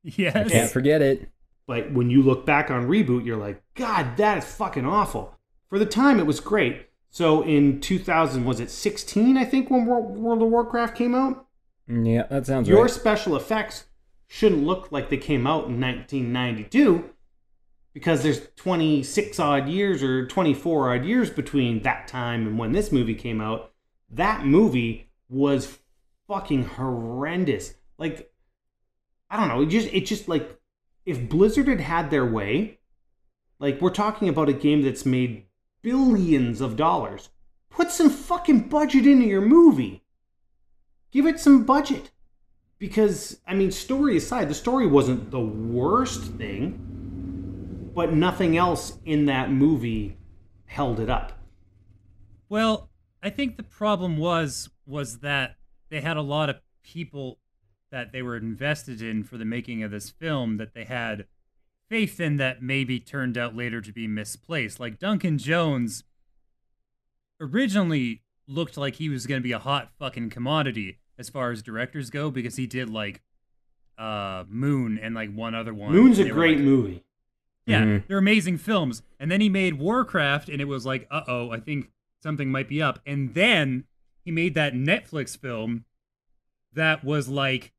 A: Yes.
B: I can't forget it.
C: But when you look back on Reboot, you're like, God, that is fucking awful. For the time, it was great. So in 2000, was it 16, I think, when World of Warcraft came out?
B: Yeah, that sounds
C: Your
B: right.
C: special effects shouldn't look like they came out in 1992 because there's 26 odd years or 24 odd years between that time and when this movie came out. That movie was fucking horrendous. Like, I don't know. It just like, if Blizzard had had their way, like, we're talking about a game that's made billions of dollars. Put some fucking budget into your movie. Give it some budget. Because, I mean, story aside, the story wasn't the worst thing, but nothing else in that movie held it up.
A: Well, I think the problem was that they had a lot of people that they were invested in for the making of this film that they had faith in that maybe turned out later to be misplaced. Like Duncan Jones originally looked like he was going to be a hot fucking commodity as far as directors go because he did like Moon and like one other one.
C: Moon's a great movie.
A: Yeah, they're amazing films. And then he made Warcraft and it was like, uh-oh, I think something might be up. And then he made that Netflix film that was like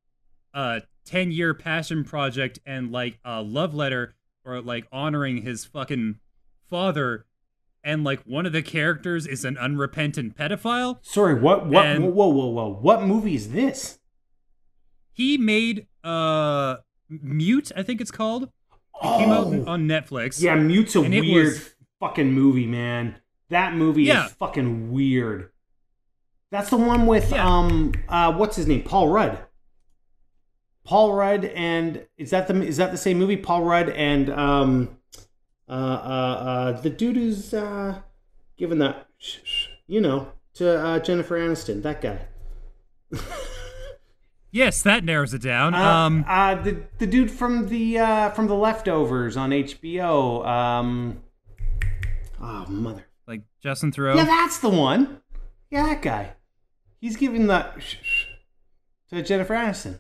A: a 10-year passion project and like a love letter or like honoring his fucking father. And like one of the characters is an unrepentant pedophile.
C: Sorry, what? Whoa. What movie is this?
A: He made Mute, I think it's called. It came out on Netflix.
C: Yeah, Mute's a weird fucking movie, man. That movie is fucking weird. That's the one with what's his name? Paul Rudd. Paul Rudd and is that the same movie? Paul Rudd and the dude who's given that to Jennifer Aniston, that guy.
A: Yes, that narrows it down.
C: The dude from the Leftovers on HBO. Oh mother.
A: Like Justin Theroux.
C: Yeah, that's the one. Yeah, that guy. He's giving that to Jennifer Aniston.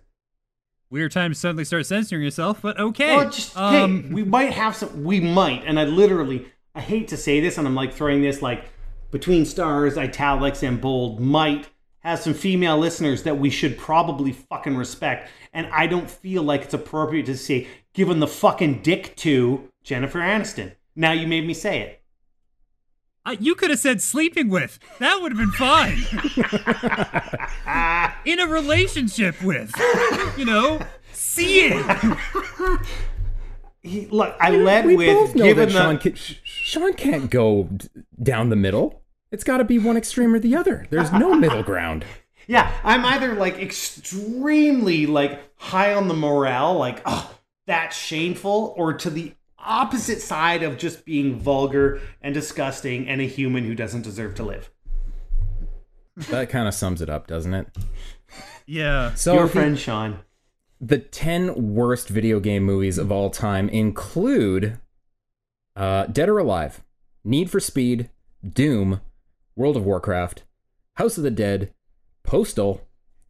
A: Weird time to suddenly start censoring yourself, but okay.
C: Well, hey, we might have some. We might, and I hate to say this, and I'm like throwing this like between stars, italics, and bold. Might have some female listeners that we should probably fucking respect, and I don't feel like it's appropriate to say giving the fucking dick to Jennifer Aniston. Now you made me say it.
A: You could have said sleeping with. That would have been fine. In a relationship with. Seeing.
C: Look, I led with
B: both know
C: given
B: that Shawn can't go down the middle. It's got to be one extreme or the other. There's no middle ground.
C: Yeah, I'm either like extremely like high on the morale, like, oh, that's shameful, or to the opposite side of just being vulgar and disgusting and a human who doesn't deserve to live.
B: That kind of sums it up, doesn't it?
A: Yeah.
B: So
C: your friend Shawn.
B: The 10 worst video game movies of all time include Dead or Alive, Need for Speed, Doom, World of Warcraft, House of the Dead, Postal,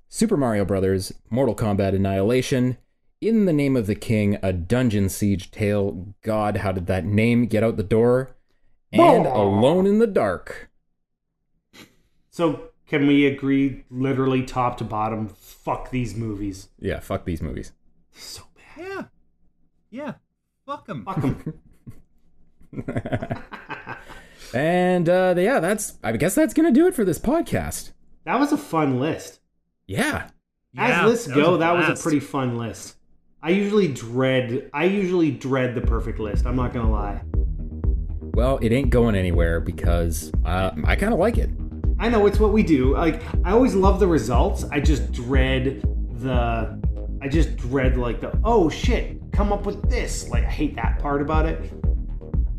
B: Super Mario Bros., Mortal Kombat Annihilation, In the Name of the King, A Dungeon Siege Tale, God, how did that name get out the door? And Alone in the Dark.
C: So, can we agree literally top to bottom, fuck these movies?
B: Yeah, fuck these movies.
C: So bad.
A: Yeah. Fuck them.
C: Fuck them.
B: And, I guess that's going to do it for this podcast.
C: That was a fun list.
B: Yeah.
C: As lists go, that was a pretty fun list. I usually dread the perfect list. I'm not gonna lie.
B: Well, it ain't going anywhere because I kind of like it.
C: I know it's what we do. Like, I always love the results. I just dread I just dread like oh shit, come up with this. Like I hate that part about it.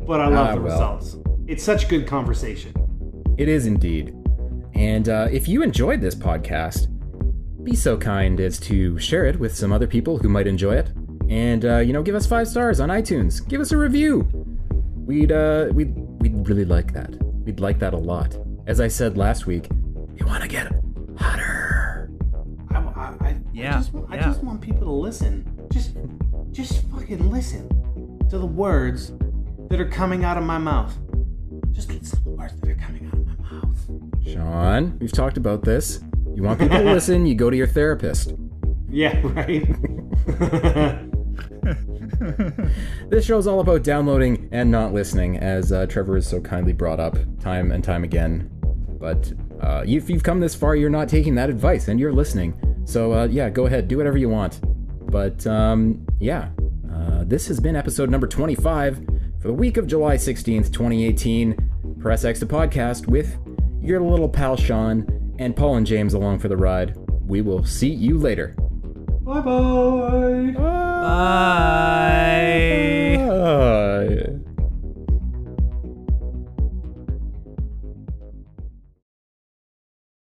C: But I love the results. It's such good conversation.
B: It is indeed. And if you enjoyed this podcast, be so kind as to share it with some other people who might enjoy it. And, give us 5 stars on iTunes. Give us a review. We'd really like that. We'd like that a lot. As I said last week, we want to get hotter.
C: I just want people to listen. Just fucking listen to the words that are coming out of my mouth. Just listen to the words that are coming out of my mouth.
B: Shawn, we've talked about this. You want people to listen, you go to your therapist.
C: Yeah, right.
B: This show's all about downloading and not listening, as Trevor has so kindly brought up time and time again. But if you've come this far, you're not taking that advice, and you're listening. So, go ahead, do whatever you want. But, this has been episode number 25 for the week of July 16th, 2018. Press X the podcast with your little pal Shawn and Paul and James along for the ride. We will see you later.
C: Bye-bye.
A: Bye.